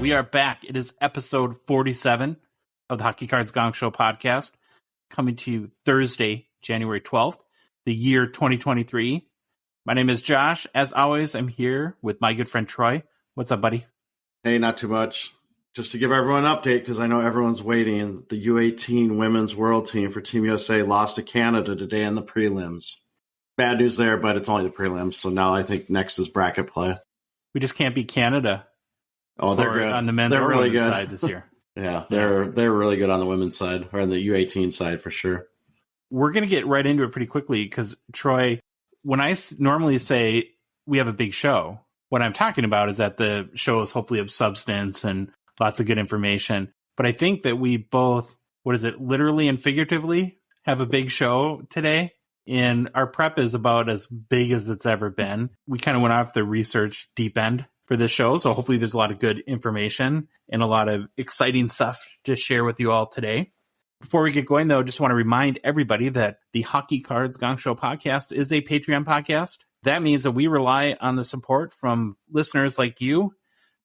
We are back. It is episode 47 of the Hockey Cards Gongshow Podcast, coming to you Thursday, January 12th, the year 2023. My name is Josh. As always, I'm here with my good friend Troy. What's up, buddy? Hey, not too much. Just to give everyone an update, because I know everyone's waiting, the U18 women's world team for Team USA lost to Canada today in the prelims. Bad news there, but it's only the prelims, so now I think next is bracket play. We just can't beat Canada. Oh, they're good. On the men's or really women's good side this year. Yeah, they're really good on the women's side, or on the U18 side for sure. We're going to get right into it pretty quickly because, Troy, when I normally say we have a big show, what I'm talking about is that the show is hopefully of substance and lots of good information. But I think that we both, literally and figuratively have a big show today. And our prep is about as big as it's ever been. We kind of went off the research deep end for this show. So hopefully there's a lot of good information and a lot of exciting stuff to share with you all today. Before we get going, though, just want to remind everybody that the Hockey Cards Gongshow Podcast is a Patreon podcast. That means that we rely on the support from listeners like you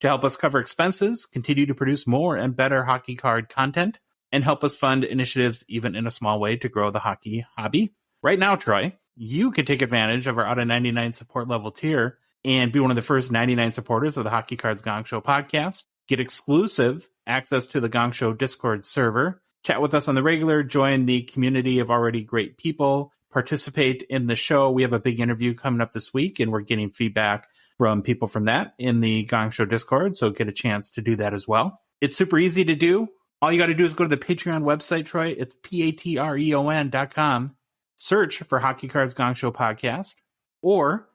to help us cover expenses, continue to produce more and better hockey card content, and help us fund initiatives, even in a small way, to grow the hockey hobby. Right now, Troy, you can take advantage of our out of 99 support level tier and be one of the first 99 supporters of the Hockey Cards Gongshow Podcast. Get exclusive access to the Gongshow Discord server, chat with us on the regular, join the community of already great people, participate in the show. We have a big interview coming up this week, and we're getting feedback from people from that in the Gongshow Discord, so get a chance to do that as well. It's super easy to do. All you got to do is go to the Patreon website, Troy. It's patreon.com. Search for Hockey Cards Gongshow Podcast, or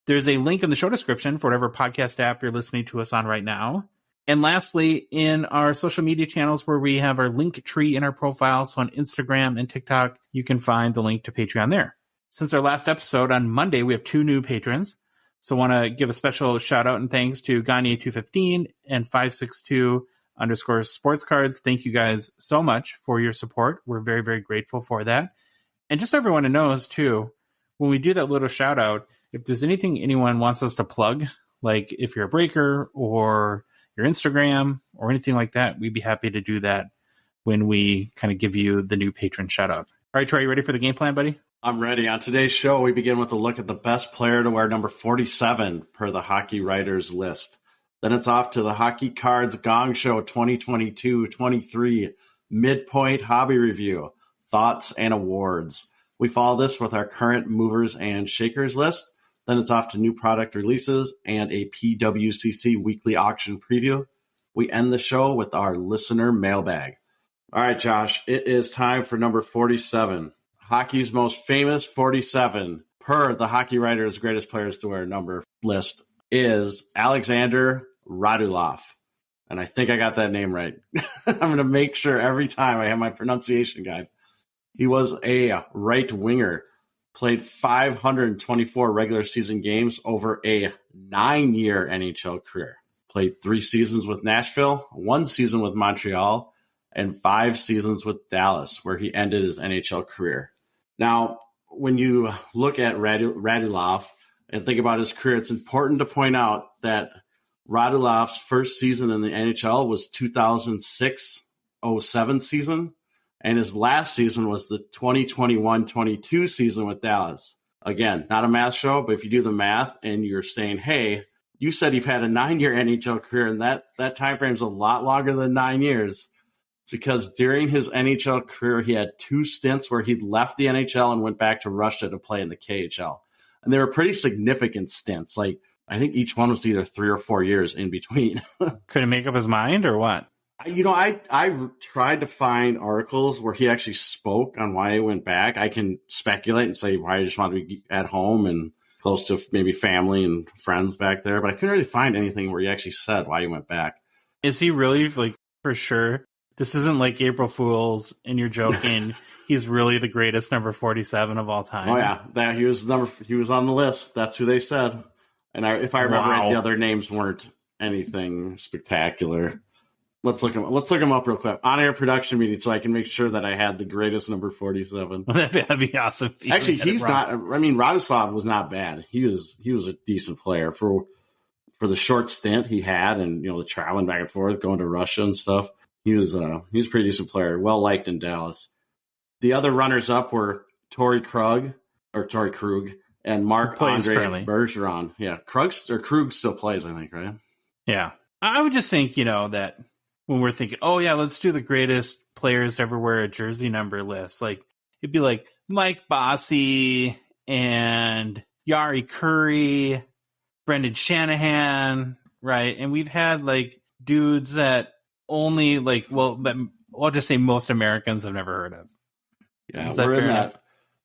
there's a link in the show description for whatever podcast app you're listening to us on right now. And lastly, in our social media channels where we have our link tree in our profile, so on Instagram and TikTok, you can find the link to Patreon there. Since our last episode on Monday, we have 2 new patrons. So I want to give a special shout out and thanks to Gagne215 and 562_sports cards. Thank you guys so much for your support. We're very, very grateful for that. And just everyone knows, too, when we do that little shout out, if there's anything anyone wants us to plug, like if you're a breaker or your Instagram or anything like that, we'd be happy to do that when we kind of give you the new patron shout out. All right, Troy, you ready for the game plan, buddy? I'm ready. On today's show, we begin with a look at the best player to wear number 47 per the Hockey Writers list. Then it's off to the Hockey Cards Gongshow 2022-23 Midpoint Hobby Review. Thoughts and awards. We follow this with our current movers and shakers list. Then it's off to new product releases and a PWCC Weekly Auction preview. We end the show with our listener mailbag. All right, Josh, it is time for number 47. Hockey's most famous 47 per the Hockey Writers' greatest players to wear number list is Alexandar Radulov. And I think I got that name right. I'm going to make sure every time I have my pronunciation guide. He was a right winger, played 524 regular season games over a 9-year NHL career. Played 3 seasons with Nashville, 1 season with Montreal, and 5 seasons with Dallas, where he ended his NHL career. Now, when you look at Radulov and think about his career, it's important to point out that Radulov's first season in the NHL was 2006-07 season. And his last season was the 2021-22 season with Dallas. Again, not a math show, but if you do the math and you're saying, hey, you said you've had a 9-year NHL career, and that time frame is a lot longer than 9 years. Because during his NHL career, he had 2 stints where he left the NHL and went back to Russia to play in the KHL. And they were pretty significant stints. Like, I think each one was either 3 or 4 years in between. Couldn't make up his mind or what? You know, I tried to find articles where he actually spoke on why he went back. I can speculate and say why he just wanted to be at home and close to maybe family and friends back there, but I couldn't really find anything where he actually said why he went back. Is he really, like, for sure? This isn't like April Fool's and you're joking. He's really the greatest number 47 of all time. Oh yeah, he was on the list. That's who they said. And if I remember right, the other names weren't anything spectacular. Let's look him up real quick. On-air production meeting so I can make sure that I had the greatest number 47. That'd be awesome. Actually, he's not. I mean, Radoslav was not bad. He was a decent player for for the short stint he had, and the traveling back and forth, going to Russia and stuff. He was a pretty decent player, well liked in Dallas. The other runners up were Torrey Krug and Marc-Andre Bergeron. Yeah, Krug still plays, I think, right? Yeah, I would just think that when we're thinking, oh yeah, let's do the greatest players to ever wear a jersey number list. Like it'd be like Mike Bossy and Yari Curry, Brendan Shanahan, right? And we've had like dudes that only I'll just say most Americans have never heard of. Yeah,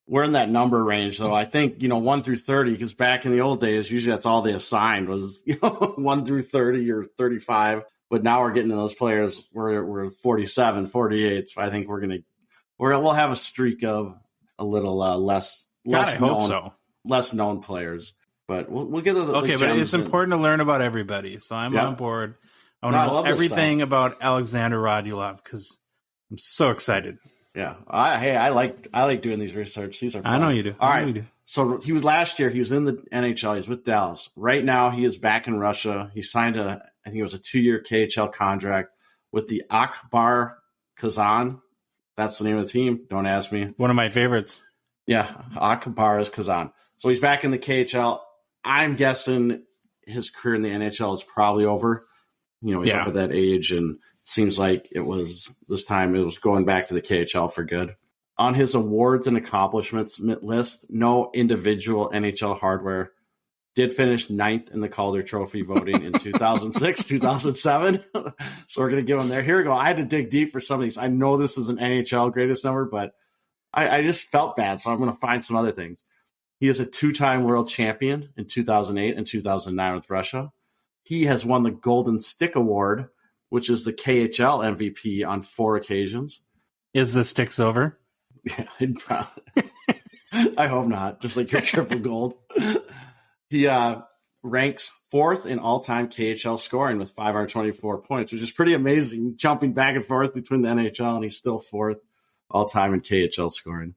we're in that number range, though. I think 1 through 30, because back in the old days, usually that's all they assigned was 1 through 30 or 35. But now we're getting to those players where we're 47, 48. So I think we'll have a streak of a little less known players. But we'll get to the okay. But it's important to learn about everybody, so I'm on board. I want to know everything about Alexander Radulov because I'm so excited. Yeah, I like doing these research. These are fun. I know you do. All right. So last year he was in the NHL. He's with Dallas. Right now he is back in Russia. He signed I think it was a 2-year KHL contract with the Akhbar Kazan. That's the name of the team. Don't ask me. One of my favorites. Yeah, Akhbar is Kazan. So he's back in the KHL. I'm guessing his career in the NHL is probably over. He's up at that age, and it seems like this time it was going back to the KHL for good. On his awards and accomplishments list, no individual NHL hardware. Did finish 9th in the Calder Trophy voting in 2006, 2007. So we're going to give him there. Here we go. I had to dig deep for some of these. I know this is an NHL greatest number, but I just felt bad, so I'm going to find some other things. He is a 2-time world champion in 2008 and 2009 with Russia. He has won the Golden Stick Award, which is the KHL MVP, on 4 occasions. Is the Sticks over? Yeah, probably. I hope not. Just like your triple gold. He ranks 4th in all-time KHL scoring with 524 points, which is pretty amazing. Jumping back and forth between the NHL, and he's still 4th all-time in KHL scoring.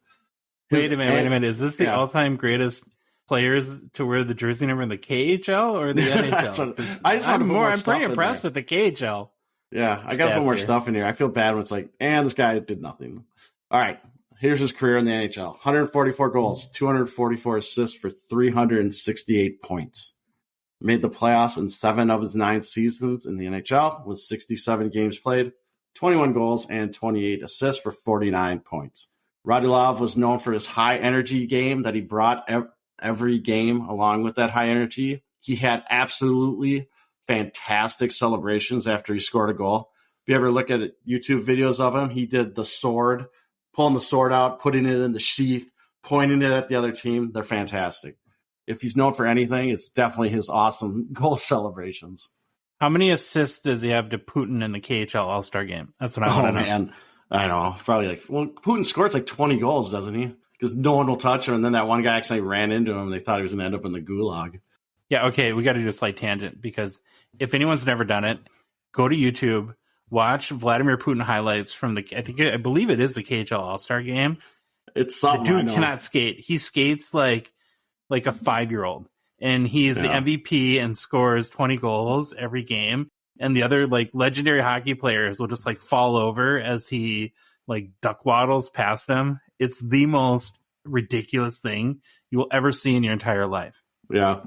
Wait a minute. Is this the all-time greatest players to wear the jersey number in the KHL or the NHL? I'm pretty impressed with the KHL. Yeah, I got to put more stuff in here. I feel bad when it's like, this guy did nothing. All right, here's his career in the NHL. 144 goals, 244 assists for 368 points. Made the playoffs in 7 of his 9 seasons in the NHL with 67 games played, 21 goals, and 28 assists for 49 points. Radulov was known for his high-energy game that he brought every game along with that high energy. He had absolutely fantastic celebrations after he scored a goal. If you ever look at YouTube videos of him, he did the sword, pulling the sword out, putting it in the sheath, pointing it at the other team. They're fantastic. If he's known for anything, it's definitely his awesome goal celebrations. How many assists does he have to Putin in the KHL All-Star game? That's what I want to know. Man. I know. Probably Putin scores 20 goals, doesn't he? Because no one will touch him, and then that one guy actually ran into him, and they thought he was going to end up in the gulag. Yeah, okay, we got to do a slight tangent, because if anyone's never done it, go to YouTube, watch Vladimir Putin highlights from I believe it is the KHL All-Star game. It's something. The dude cannot skate. He skates like a 5-year-old, and he's the MVP and scores 20 goals every game. And the other legendary hockey players will just fall over as he duck waddles past them. It's the most ridiculous thing you will ever see in your entire life. Yeah.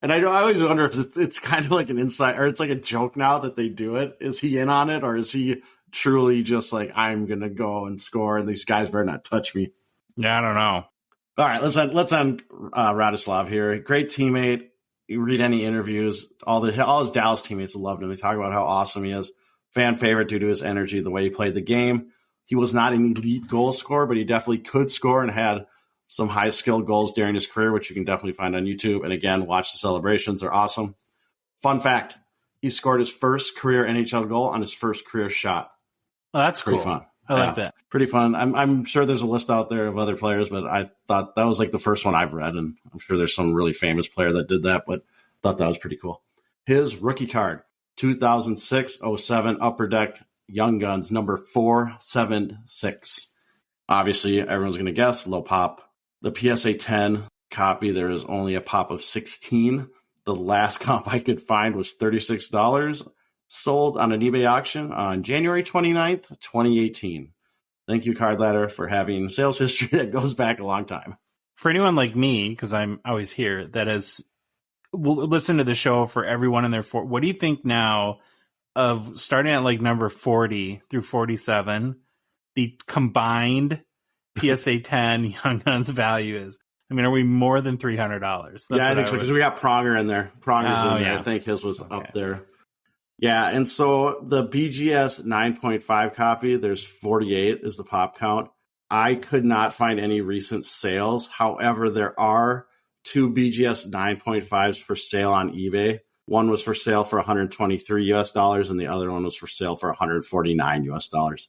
And I always wonder if it's kind of like an inside, or it's like a joke now that they do it. Is he in on it, or is he truly just I'm going to go and score and these guys better not touch me? Yeah, I don't know. All right, let's end Radoslav here. Great teammate. You read any interviews, all his Dallas teammates loved him. They talk about how awesome he is. Fan favorite due to his energy, the way he played the game. He was not an elite goal scorer, but he definitely could score and had some high-skilled goals during his career, which you can definitely find on YouTube. And again, watch the celebrations. They're awesome. Fun fact, he scored his first career NHL goal on his first career shot. Oh, that's pretty cool. Fun. I like that. Pretty fun. I'm sure there's a list out there of other players, but I thought that was the first one I've read, and I'm sure there's some really famous player that did that, but I thought that was pretty cool. His rookie card, 2006-07 Upper Deck Young Guns, number 476. Obviously, everyone's going to guess low pop. The PSA 10 copy, there is only a pop of 16. The last comp I could find was $36, sold on an eBay auction on January 29th, 2018. Thank you, Card Ladder, for having sales history that goes back a long time. For anyone like me, because I'm always here, that is, will listen to the show for everyone in their what do you think now of starting at like number 40 through 47, the combined PSA 10 Young Guns value is? I mean, are we more than $300? Yeah, I think so, because we got Pronger in there. Pronger's in there. Yeah. I think his was up there. Yeah, and so the BGS 9.5 copy, there's 48 is the pop count. I could not find any recent sales. However, there are 2 BGS 9.5s for sale on eBay. One was for sale for $123 and the other one was for sale for $149.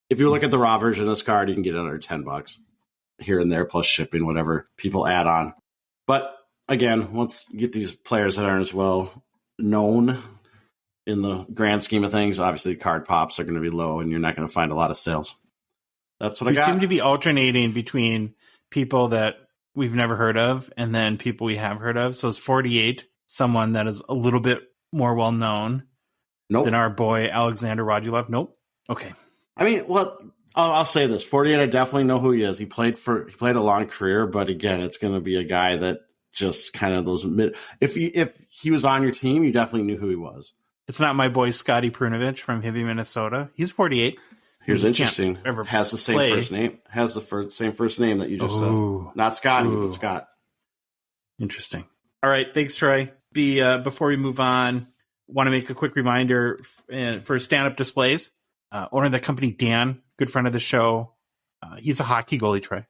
If you look at the raw version of this card, you can get it under $10 here and there, plus shipping, whatever people add on. But again, once you get these players that aren't as well known in the grand scheme of things, obviously the card pops are going to be low and you're not going to find a lot of sales. That's what I got. We seem to be alternating between people that we've never heard of and then people we have heard of. So it's 48, someone that is a little bit more well known than our boy Alexandar Georgiev. Nope. Okay. I mean, well, I'll say this: 48. I definitely know who he is. He played a long career, but again, it's going to be a guy that just kind of those mid. If he was on your team, you definitely knew who he was. It's not my boy Scotty Prunovich from Hibbie, Minnesota. He's 48. Here's interesting. Has the same first name. Has the same first name that you just said. Not Scotty, but Scott. Interesting. All right. Thanks, Troy. Before we move on, want to make a quick reminder for stand-up displays. Owner of the company, Dan, good friend of the show. He's a hockey goalie, Troy.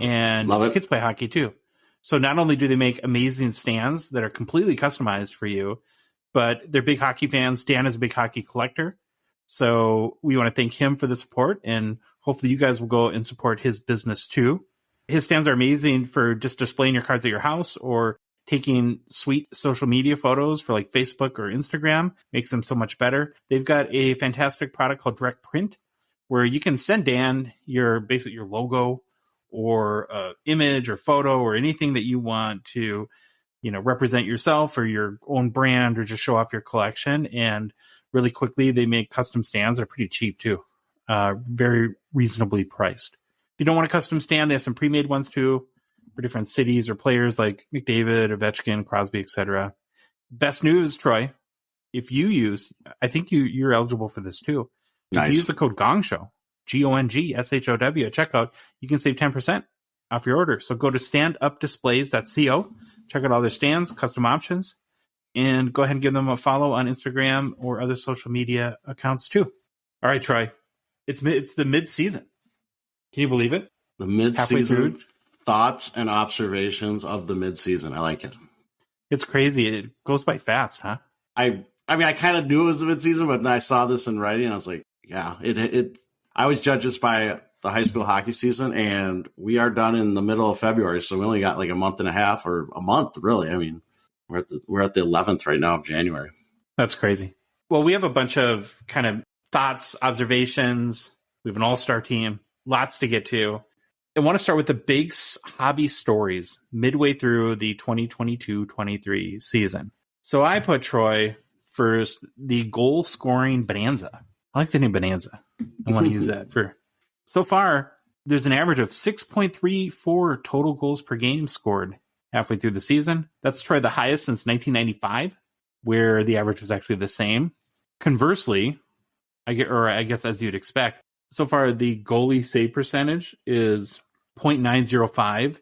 And his kids play hockey too. So not only do they make amazing stands that are completely customized for you, but they're big hockey fans. Dan is a big hockey collector. So we want to thank him for the support, and hopefully you guys will go and support his business too. His stands are amazing for just displaying your cards at your house or taking sweet social media photos for like Facebook or Instagram. Makes them so much better. They've got a fantastic product called Direct Print, where you can send Dan your logo or image or photo or anything that you want to, represent yourself or your own brand or just show off your collection. And really quickly, they make custom stands that are pretty cheap too, very reasonably priced. If you don't want a custom stand, they have some pre-made ones too for different cities or players like McDavid, Ovechkin, Crosby, etc. Best news, Troy, if you use, I think you're eligible for this too. Nice. If you use the code Gongshow, GONGSHOW at checkout, you can save 10% off your order. So go to standupdisplays.co, check out all their stands, custom options, and go ahead and give them a follow on Instagram or other social media accounts too. All right, Troy, it's the mid-season. Can you believe it? The mid-season thoughts and observations of the mid-season. I like it. It's crazy. It goes by fast, huh? I kind of knew it was the mid-season, but then I saw this in writing, and I was like, yeah, I always judge this by the high school hockey season, and we are done in the middle of February, so we only got like a month and a half, or a month, really. I mean, we're at the 11th right now of January. That's crazy. Well, we have a bunch of kind of thoughts, observations. We have an all-star team, lots to get to. I want to start with the big hobby stories midway through the 2022-23 season. So I put Troy first, the goal scoring bonanza. I like the name bonanza. I want to use that for. So far, there's an average of 6.34 total goals per game scored halfway through the season. That's Troy the highest since 1995, where the average was actually the same. Conversely, I guess as you'd expect, so far the goalie save percentage is 0.905,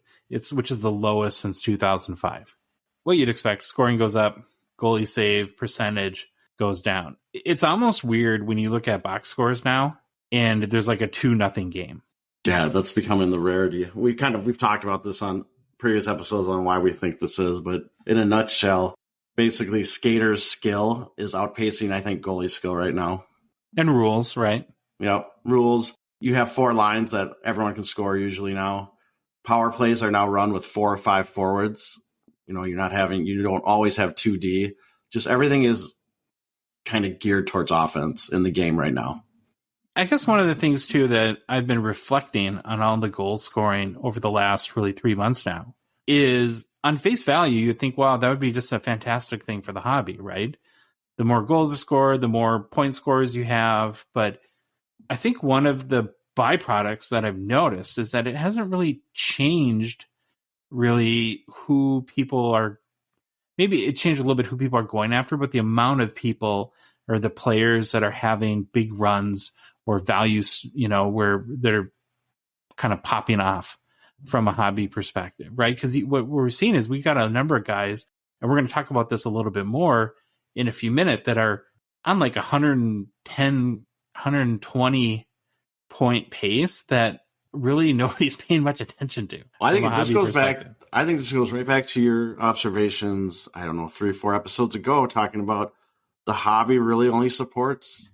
which is the lowest since 2005. What you'd expect, scoring goes up, goalie save percentage goes down. It's almost weird when you look at box scores now and there's like a 2-0 game. Yeah, that's becoming the rarity. We've talked about this on previous episodes on why we think this is, but in a nutshell, basically skater's skill is outpacing, I think, goalie skill right now. And rules, right? Yep, rules. You have 4 lines that everyone can score usually now. Power plays are now run with 4 or 5 forwards. You don't always have 2D. Just everything is kind of geared towards offense in the game right now. I guess one of the things too that I've been reflecting on all the goal scoring over the last really 3 months now is on face value, you'd think, wow, that would be just a fantastic thing for the hobby, right? The more goals you score, the more point scores you have. But I think one of the byproducts that I've noticed is that it hasn't really changed really who people are. Maybe it changed a little bit who people are going after, but the amount of people or the players that are having big runs or values, where they're kind of popping off from a hobby perspective, right? Because what we're seeing is we got a number of guys, and we're going to talk about this a little bit more in a few minutes, that are on like 110, 120 point pace that really nobody's paying much attention to. I think this goes back. I think this goes right back to your observations, I don't know, 3 or 4 episodes ago, talking about the hobby really only supports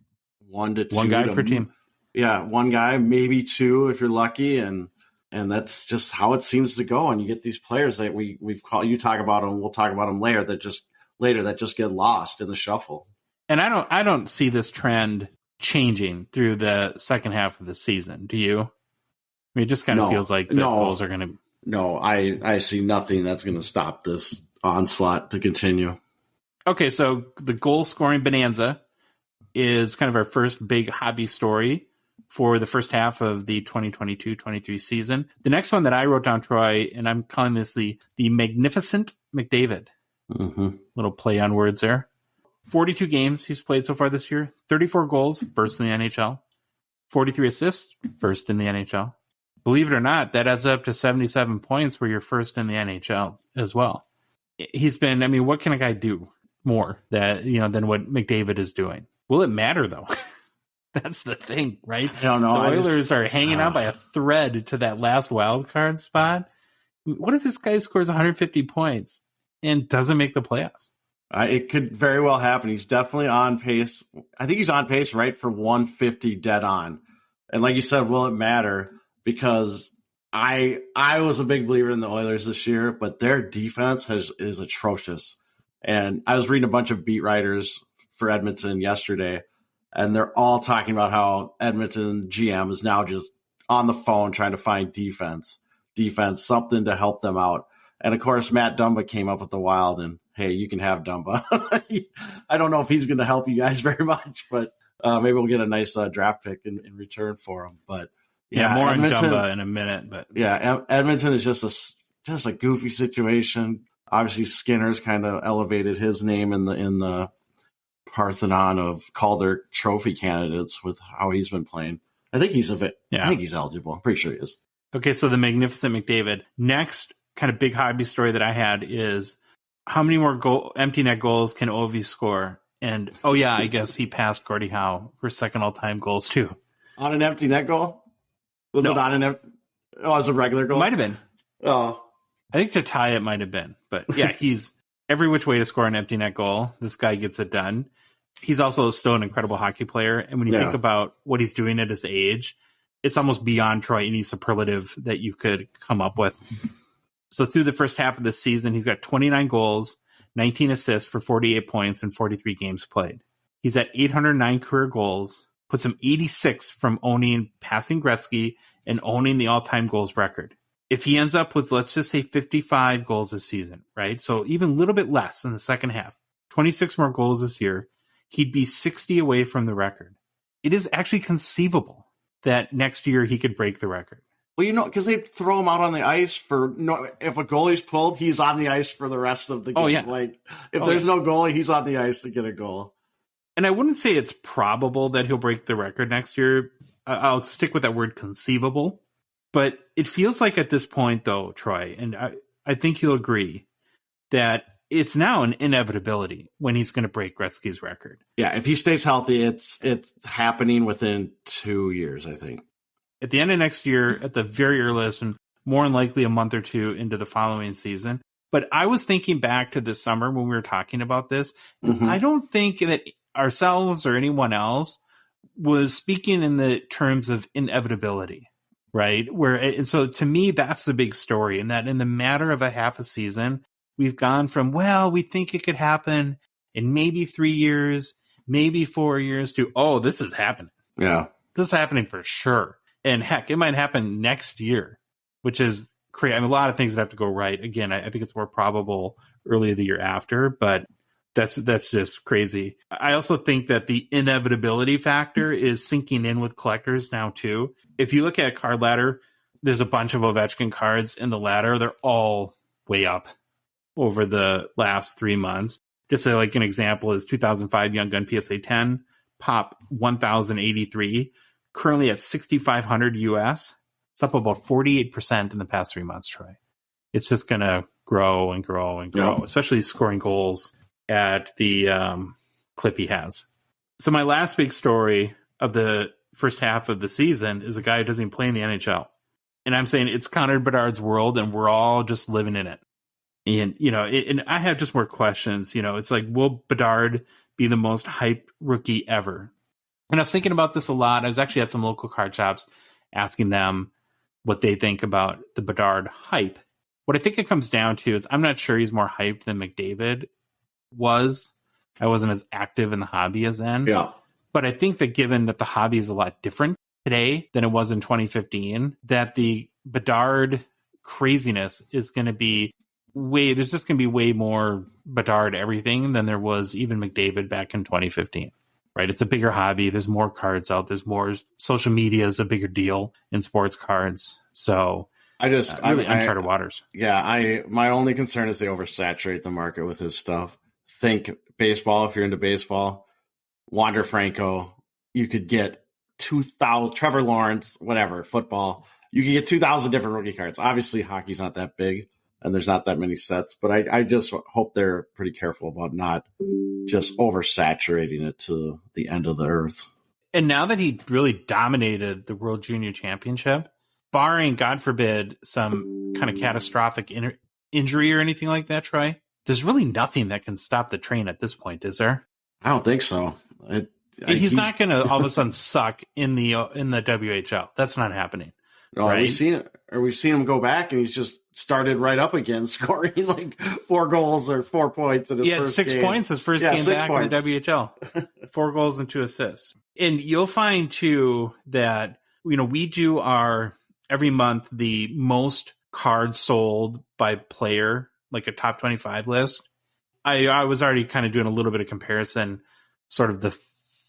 1 to 2. One guy per team. Yeah, 1 guy, maybe 2 if you're lucky, and that's just how it seems to go. And you get these players that we've called. You talk about them, we'll talk about them later. That just get lost in the shuffle. And I don't see this trend changing through the second half of the season. Do you? I mean, it just kind of feels like the goals are going to. No, I see nothing that's going to stop this onslaught to continue. Okay, so the goal scoring bonanza is kind of our first big hobby story for the first half of the 2022-23 season. The next one that I wrote down, Troy, and I'm calling this the Magnificent McDavid. Mm-hmm. Little play on words there. 42 games he's played so far this year. 34 goals, first in the NHL. 43 assists, first in the NHL. Believe it or not, that adds up to 77 points where you're first in the NHL as well. He's been, I mean, what can a guy do more than what McDavid is doing? Will it matter, though? That's the thing, right? I don't know. The Oilers are hanging on by a thread to that last wild card spot. What if this guy scores 150 points and doesn't make the playoffs? It could very well happen. He's definitely on pace. I think he's on pace, right, for 150 dead on. And like you said, will it matter? Because I was a big believer in the Oilers this year, but their defense is atrocious. And I was reading a bunch of beat writers for Edmonton yesterday, and they're all talking about how Edmonton GM is now just on the phone trying to find defense, something to help them out. And, of course, Matt Dumba came up with the Wild, and, hey, you can have Dumba. I don't know if he's going to help you guys very much, but maybe we'll get a nice draft pick in return for him. But, yeah, more on Dumba in a minute. But yeah, Edmonton is just a goofy situation. Obviously, Skinner's kind of elevated his name in the Parthenon of Calder Trophy candidates with how he's been playing. I think he's eligible. I'm pretty sure he is. Okay, so the Magnificent McDavid. Next kind of big hobby story that I had is how many more empty net goals can Ovi score? And, I guess he passed Gordie Howe for second all-time goals, too. On an empty net goal? Was it on an empty? Oh, it was a regular goal? It might have been. Oh. I think to tie it might have been. But, yeah, he's every which way to score an empty net goal. This guy gets it done. He's also still an incredible hockey player. And when you think about what he's doing at his age, it's almost beyond, Troy, any superlative that you could come up with. So through the first half of the season, he's got 29 goals, 19 assists for 48 points in 43 games played. He's at 809 career goals, puts him 86 from passing Gretzky and owning the all-time goals record. If he ends up with, let's just say, 55 goals this season, right? So even a little bit less in the second half, 26 more goals this year, he'd be 60 away from the record. It is actually conceivable that next year he could break the record. Well, because they throw him out on the ice if a goalie's pulled, he's on the ice for the rest of the game. Oh, yeah. Like, if there's no goalie, he's on the ice to get a goal. And I wouldn't say it's probable that he'll break the record next year. I'll stick with that word conceivable. But it feels like at this point, though, Troy, and I think you'll agree, that it's now an inevitability when he's going to break Gretzky's record. Yeah, if he stays healthy, it's happening within 2 years, I think. At the end of next year, at the very earliest, and more than likely a month or two into the following season. But I was thinking back to this summer when we were talking about this. Mm-hmm. I don't think that ourselves or anyone else was speaking in the terms of inevitability, right? And so to me, that's the big story. And that in the matter of a half a season, we've gone from, we think it could happen in maybe 3 years, maybe 4 years to, this is happening. Yeah. This is happening for sure. And heck, it might happen next year, which is create. I mean, a lot of things that have to go right. Again, I think it's more probable early the year after, but that's just crazy. I also think that the inevitability factor is sinking in with collectors now too. If you look at card ladder, there's a bunch of Ovechkin cards in the ladder. They're all way up over the last 3 months. Just like an example is 2005 Young Gun PSA 10, pop 1,083, currently at 6,500 US. It's up about 48% in the past 3 months, Troy. It's just going to grow and grow and grow, especially scoring goals at the clip he has. So my last big story of the first half of the season is a guy who doesn't even play in the NHL. And I'm saying it's Connor Bedard's world, and we're all just living in it. And, and I have just more questions. It's like, will Bedard be the most hyped rookie ever? And I was thinking about this a lot. I was actually at some local card shops asking them what they think about the Bedard hype. What I think it comes down to is I'm not sure he's more hyped than McDavid was. I wasn't as active in the hobby as then. Yeah. But I think that given that the hobby is a lot different today than it was in 2015, that the Bedard craziness is going to be there's just going to be way more Bedard everything than there was even McDavid back in 2015, right? It's a bigger hobby. There's more cards out. There's more social media is a bigger deal in sports cards. So really uncharted waters. Yeah. My only concern is they oversaturate the market with his stuff. Think baseball. If you're into baseball, Wander Franco, you could get 2,000, Trevor Lawrence, whatever, football. You can get 2,000 different rookie cards. Obviously hockey's not that big, and there's not that many sets, but I just hope they're pretty careful about not just oversaturating it to the end of the earth. And now that he really dominated the World Junior Championship, barring, God forbid, some kind of catastrophic injury or anything like that, Troy, there's really nothing that can stop the train at this point, is there? I don't think so. He's not going to all of a sudden suck in the WHL. That's not happening. No, right? We've seen him go back, and he's just started right up again, scoring like 4 goals or 4 points in his first 6 game. points his first game back in the WHL. 4 goals and 2 assists. And you'll find too that we do our every month the most cards sold by player, like a top 25 list. I was already kind of doing a little bit of comparison, sort of the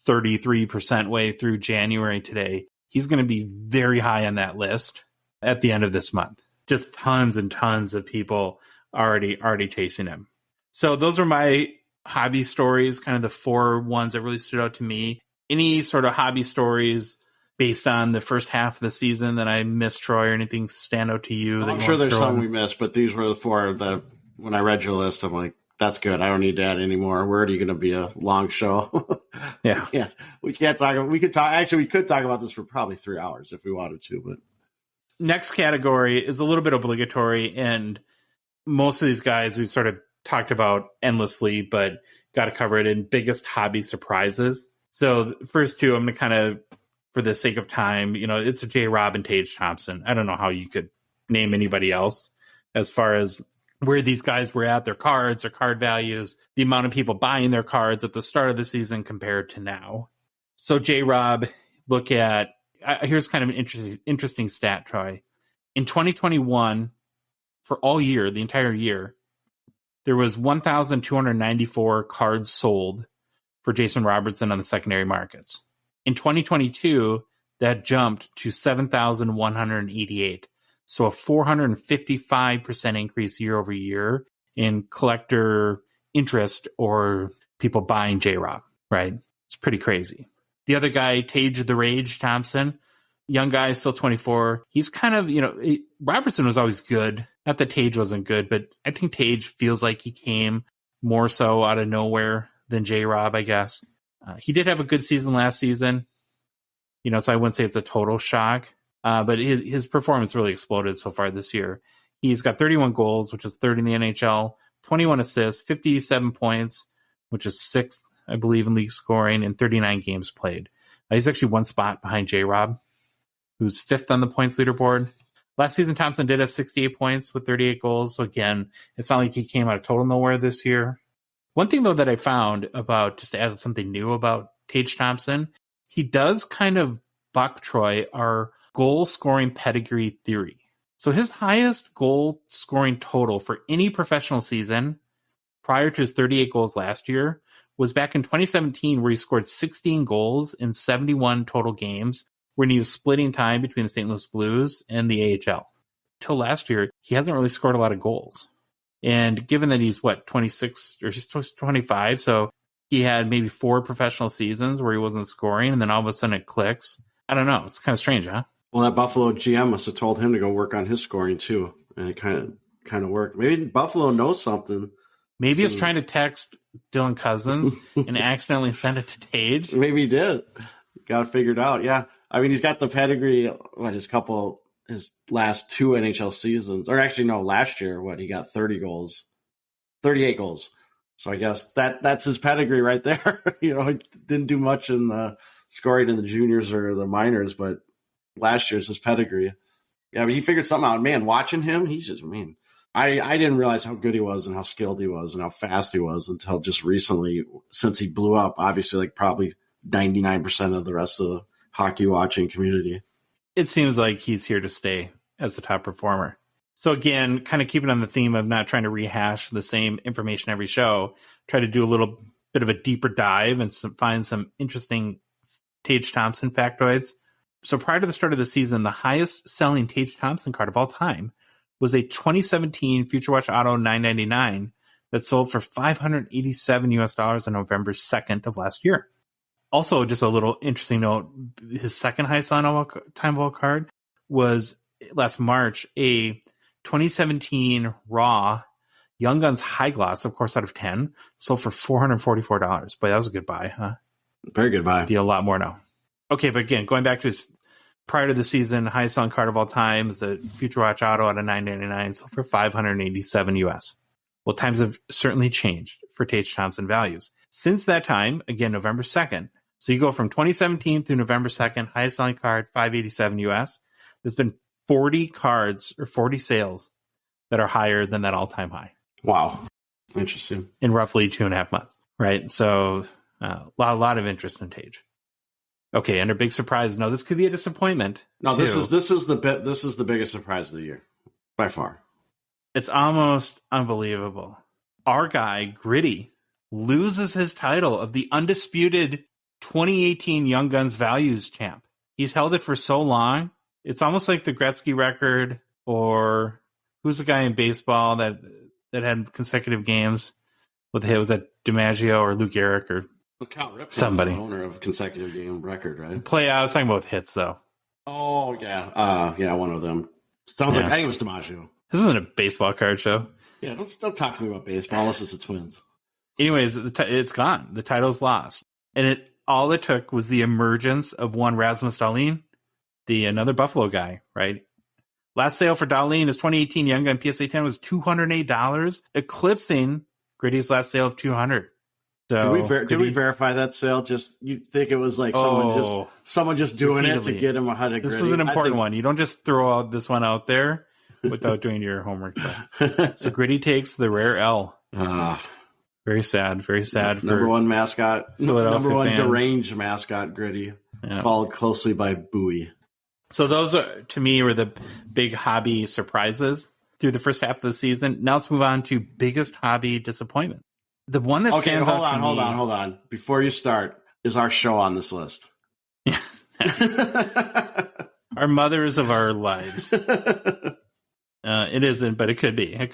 33% way through January today. He's going to be very high on that list at the end of this month. Just tons and tons of people already chasing him. So those are my hobby stories, kind of the 4 ones that really stood out to me. Any sort of hobby stories based on the first half of the season that I missed, Troy, or anything stand out to you? I'm sure there's some we missed, but these were the 4 that when I read your list, I'm like, that's good. I don't need that anymore. We're already going to be a long show. Yeah. We can't talk. We could talk. Actually, we could talk about this for probably 3 hours if we wanted to. But next category is a little bit obligatory, and most of these guys we've sort of talked about endlessly, but got to cover it in biggest hobby surprises. So the first 2, I'm going to kind of, for the sake of time, it's a J. Rob and Tage Thompson. I don't know how you could name anybody else as far as where these guys were at, their cards, their card values, the amount of people buying their cards at the start of the season compared to now. So J-Rob, look at, here's kind of an interesting stat, Troy. In 2021, for all year, the entire year, there was 1,294 cards sold for Jason Robertson on the secondary markets. In 2022, that jumped to 7,188. So a 455% increase year over year in collector interest or people buying J-Rob, right? It's pretty crazy. The other guy, Tage the Rage Thompson, young guy, still 24. He's kind of, Robertson was always good. Not that Tage wasn't good, but I think Tage feels like he came more so out of nowhere than J-Rob, I guess. He did have a good season last season, so I wouldn't say it's a total shock. But his performance really exploded so far this year. He's got 31 goals, which is 3rd in the NHL, 21 assists, 57 points, which is 6th, I believe, in league scoring, and 39 games played. He's actually 1 spot behind J-Rob, who's 5th on the points leaderboard. Last season, Thompson did have 68 points with 38 goals. So again, it's not like he came out of total nowhere this year. One thing, though, that I found about, just to add something new about Tage Thompson, he does kind of buck, Troy, our goal scoring pedigree theory. So his highest goal scoring total for any professional season prior to his 38 goals last year was back in 2017, where he scored 16 goals in 71 total games when he was splitting time between the St. Louis Blues and the AHL. Till last year, he hasn't really scored a lot of goals. And given that he's 26 or he's 25, so he had maybe 4 professional seasons where he wasn't scoring, and then all of a sudden it clicks. I don't know. It's kind of strange, huh? Well, that Buffalo GM must have told him to go work on his scoring too, and it kind of worked. Maybe Buffalo knows something. Maybe he was trying to text Dylan Cousins and accidentally sent it to Tage. Maybe he did. Got it figured out. Yeah, I mean, he's got the pedigree. His last 2 NHL seasons, or actually no, last year, he got 38 goals. So I guess that's his pedigree right there. He didn't do much in the scoring in the juniors or the minors, but last year's his pedigree. Yeah, but he figured something out. Man, watching him, he's just mean. I didn't realize how good he was and how skilled he was and how fast he was until just recently, since he blew up, obviously, like probably 99% of the rest of the hockey watching community. It seems like he's here to stay as the top performer. So again, kind of keeping on the theme of not trying to rehash the same information every show, try to do a little bit of a deeper dive and find some interesting Tage Thompson factoids. So prior to the start of the season, the highest selling Tage Thompson card of all time was a 2017 Future Watch Auto 999 that sold for $587 on November 2nd of last year. Also, just a little interesting note, his second highest selling all-time vault card was last March, a 2017 Raw Young Guns High Gloss, of course, out of 10, sold for $444. Boy, that was a good buy, huh? Very good buy. Be a lot more now. Okay, but again, going back to his prior to the season, highest selling card of all time is the Future Watch Auto out of $999, sold for $587 US. Well, times have certainly changed for Tage Thompson values. Since that time, again, November 2nd, so you go from 2017 through November 2nd, highest selling card, $587 US. There's been 40 cards or 40 sales that are higher than that all-time high. Wow. Interesting. In roughly 2.5 months, right? So a lot of interest in Tage. Okay, and a big surprise. No, this could be a disappointment. No, too. This is the biggest surprise of the year by far. It's almost unbelievable. Our guy Gritty loses his title of the undisputed 2018 Young Guns Values champ. He's held it for so long. It's almost like the Gretzky record, or who's the guy in baseball that had consecutive games with was that DiMaggio or Lou Gehrig or Cal Ripken somebody, is the owner of consecutive game record, right? I was talking about hits though. Oh yeah, one of them. Sounds like I think it was DiMaggio. This isn't a baseball card show. Yeah, don't talk to me about baseball unless it's the Twins. Anyways, it's gone. The title's lost, and all it took was the emergence of one Rasmus Dahlin, another Buffalo guy, right? Last sale for Dahlin, his 2018 Young Gun PSA 10 was $208, eclipsing Gritty's last sale of $200. So did we verify that sale? Just you think it was like someone just doing repeatedly. It to get him ahead of Gritty? This is an important one. You don't just throw out this one out there without doing your homework. So Gritty takes the rare L. Very sad. Very sad. Number one mascot. Number one fans. Deranged mascot, Gritty. Yeah. Followed closely by Bowie. So those to me were the big hobby surprises through the first half of the season. Now let's move on to biggest hobby disappointment. The one that stands out to me. Hold on. Before you start, is our show on this list? Yeah. Our mothers of our lives. It isn't, but it could be.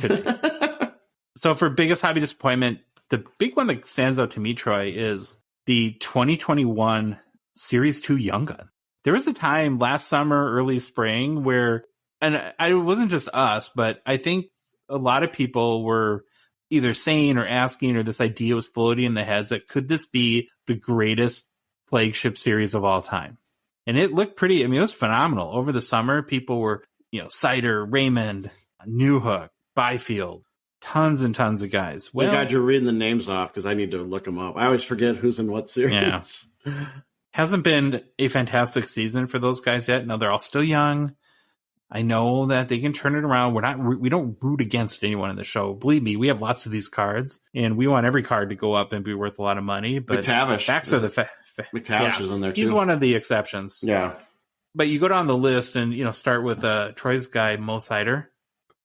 So for biggest hobby disappointment, the big one that stands out to me, Troy, is the 2021 Series 2 Young Gun. There was a time last summer, early spring, where, and it wasn't just us, but I think a lot of people were either saying or asking, or this idea was floating in the heads that could this be the greatest flagship series of all time? And it looked pretty, it was phenomenal. Over the summer, people were, Sider, Raymond, Newhook, Byfield, tons and tons of guys. Well, God, you're reading the names off because I need to look them up. I always forget who's in what series. Yeah. Hasn't been a fantastic season for those guys yet. No, they're all still young. I know that they can turn it around. We don't root against anyone in the show. Believe me, we have lots of these cards, and we want every card to go up and be worth a lot of money. But McTavish, facts are the McTavish is in there too. He's one of the exceptions. Yeah. But you go down the list and, start with Troy's guy, Mo Sider.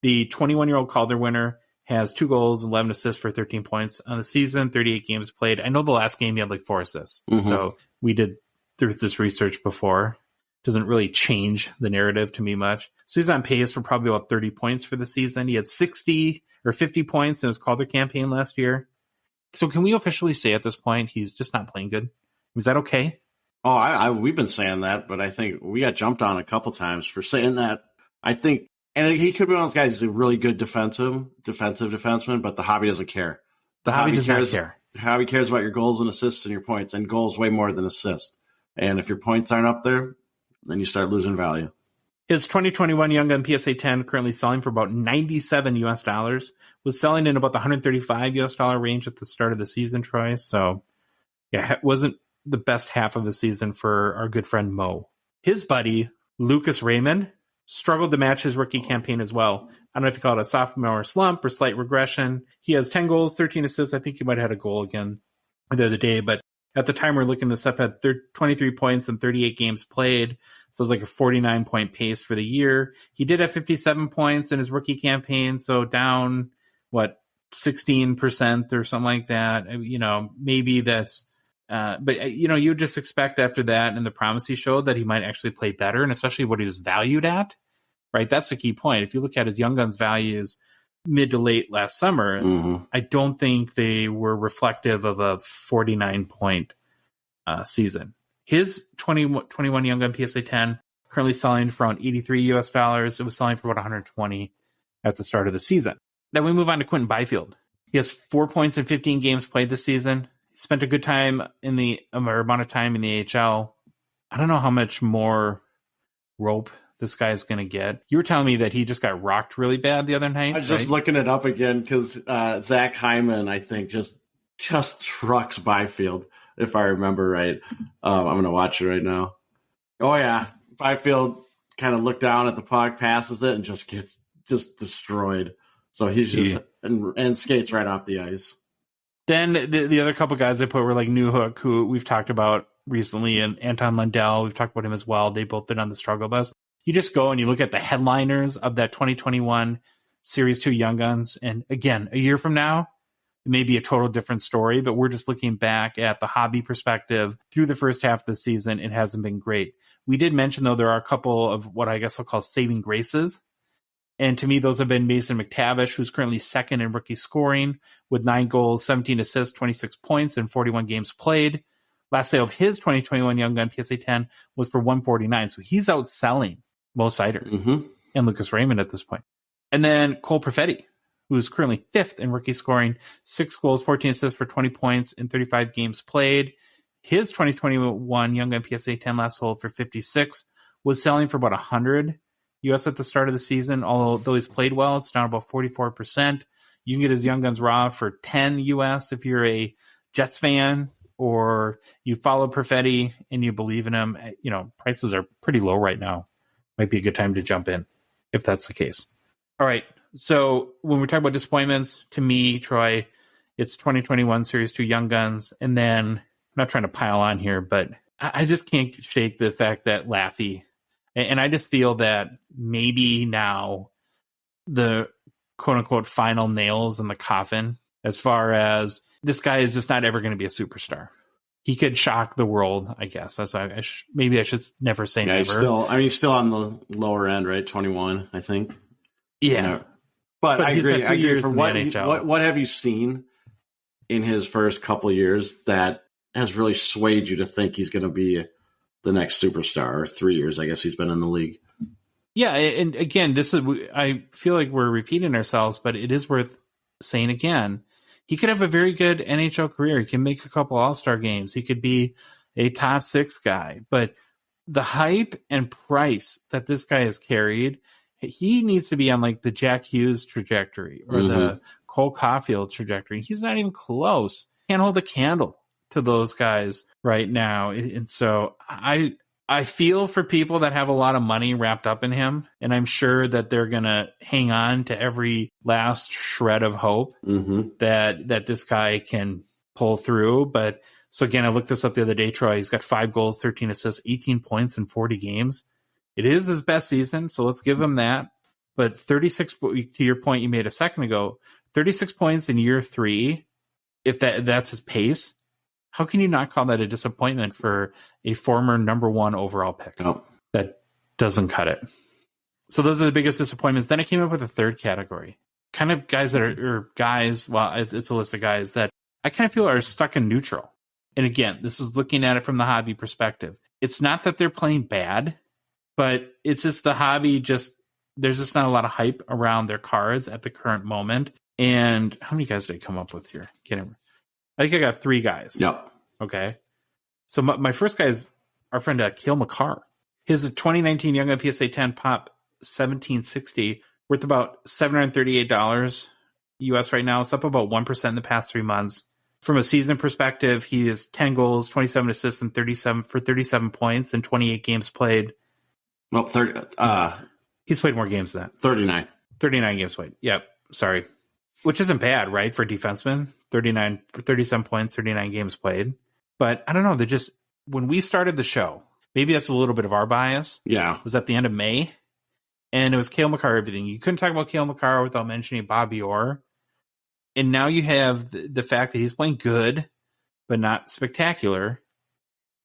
The 21-year-old Calder winner has 2 goals, 11 assists for 13 points on the season, 38 games played. I know the last game he had 4 assists. Mm-hmm. So we did this research before. Doesn't really change the narrative to me much. So he's on pace for probably about 30 points for the season. He had 60 or 50 points in his Calder campaign last year. So can we officially say at this point he's just not playing good? Is that okay? Oh, we've been saying that, but I think we got jumped on a couple times for saying that. I think, and he could be one of those guys who's a really good defensive defenseman, but the hobby doesn't care. The hobby does not care. The hobby cares about your goals and assists and your points, and goals way more than assists. And if your points aren't up there, then you start losing value. His 2021 Young Gun PSA 10, currently selling for about $97 US, was selling in about the $135 US range at the start of the season, Troy. So, yeah, it wasn't the best half of the season for our good friend Mo. His buddy, Lucas Raymond, struggled to match his rookie campaign as well. I don't know if you call it a sophomore slump or slight regression. He has 10 goals, 13 assists. I think he might have had a goal again the other day, but at the time we're looking this up, had 23 points and 38 games played. So it's a 49-point pace for the year. He did have 57 points in his rookie campaign, so down, 16% or something like that. Maybe that's, but you would just expect after that and the promise he showed that he might actually play better, and especially what he was valued at, right? That's the key point. If you look at his Young Guns values mid to late last summer, mm-hmm. I don't think they were reflective of a 49-point season. His 21 Young Gun PSA 10 currently selling for around $83 US. It was selling for about 120 at the start of the season. Then we move on to Quinton Byfield. He has 4 points in 15 games played this season. He spent a good time amount of time in the AHL. I don't know how much more rope this guy's going to get. You were telling me that he just got rocked really bad the other night. I was just looking it up again because Zach Hyman, I think, just trucks Byfield, if I remember right. I'm going to watch it right now. Oh, yeah. Byfield kind of looked down at the puck, passes it, and just gets destroyed. So he's just and skates right off the ice. Then the other couple guys I put were Newhook, who we've talked about recently, and Anton Lundell. We've talked about him as well. They've both been on the struggle bus. You just go and you look at the headliners of that 2021 Series 2 Young Guns. And again, a year from now, it may be a total different story, but we're just looking back at the hobby perspective through the first half of the season. It hasn't been great. We did mention, though, there are a couple of what I guess I'll call saving graces. And to me, those have been Mason McTavish, who's currently second in rookie scoring with 9 goals, 17 assists, 26 points, and 41 games played. Last sale of his 2021 Young Gun PSA 10 was for $149. So he's outselling Mo Sider and Lucas Raymond at this point. And then Cole Perfetti, who's currently 5th in rookie scoring, 6 goals, 14 assists for 20 points in 35 games played. His 2021 Young Gun PSA 10 last sold for $56, was selling for about $100 US at the start of the season. Although he's played well, it's down about 44%. You can get his Young Guns raw for $10 US if you're a Jets fan or you follow Perfetti and you believe in him. Prices are pretty low right now. Might be a good time to jump in if that's the case. All right. So when we talk about disappointments, to me, Troy, it's 2021 Series 2 Young Guns. And then I'm not trying to pile on here, but I just can't shake the fact that Laffy, and I just feel that maybe now the quote unquote final nails in the coffin, as far as this guy is just not ever going to be a superstar. He could shock the world, I guess. That's why maybe I should never say never. He's still on the lower end, right? 21, I think. Yeah. But I agree. For what have you seen in his first couple of years that has really swayed you to think he's going to be the next superstar? Or 3 years, I guess he's been in the league. Yeah, and again, I feel like we're repeating ourselves, but it is worth saying again. He could have a very good NHL career. He can make a couple All-Star games. He could be a top 6 guy. But the hype and price that this guy has carried, he needs to be on the Jack Hughes trajectory or the Cole Caulfield trajectory. He's not even close. Can't hold a candle to those guys right now. And so I feel for people that have a lot of money wrapped up in him, and I'm sure that they're going to hang on to every last shred of hope that this guy can pull through. But so again, I looked this up the other day, Troy. He's got 5 goals, 13 assists, 18 points in 40 games. It is his best season, so let's give him that. But 36, to your point you made a second ago, 36 points in year 3, if that's his pace, how can you not call that a disappointment for a former number 1 overall pick? Oh. That doesn't cut it. So those are the biggest disappointments. Then I came up with a third category. Kind of guys that are guys, well, it's a list of guys that I kind of feel are stuck in neutral. And again, this is looking at it from the hobby perspective. It's not that they're playing bad, but it's just the hobby there's just not a lot of hype around their cards at the current moment. And how many guys did I come up with here? I think I got 3 guys. Yep. Okay. So my first guy is our friend Cale Makar. His 2019 Young Gun PSA 10 Pop 1760 worth about $738 US right now. It's up about 1% in the past 3 months. From a season perspective, he has 10 goals, 27 assists, and 37 points in 28 games played. Well, 30. He's played more games than that. 39. 39 games played. Yep. Sorry. Which isn't bad, right, for a defenseman? 37 points, 39 games played. But I don't know. When we started the show, maybe that's a little bit of our bias. Yeah. It was at the end of May. And it was Cale Makar, everything. You couldn't talk about Cale Makar without mentioning Bobby Orr. And now you have the fact that he's playing good, but not spectacular.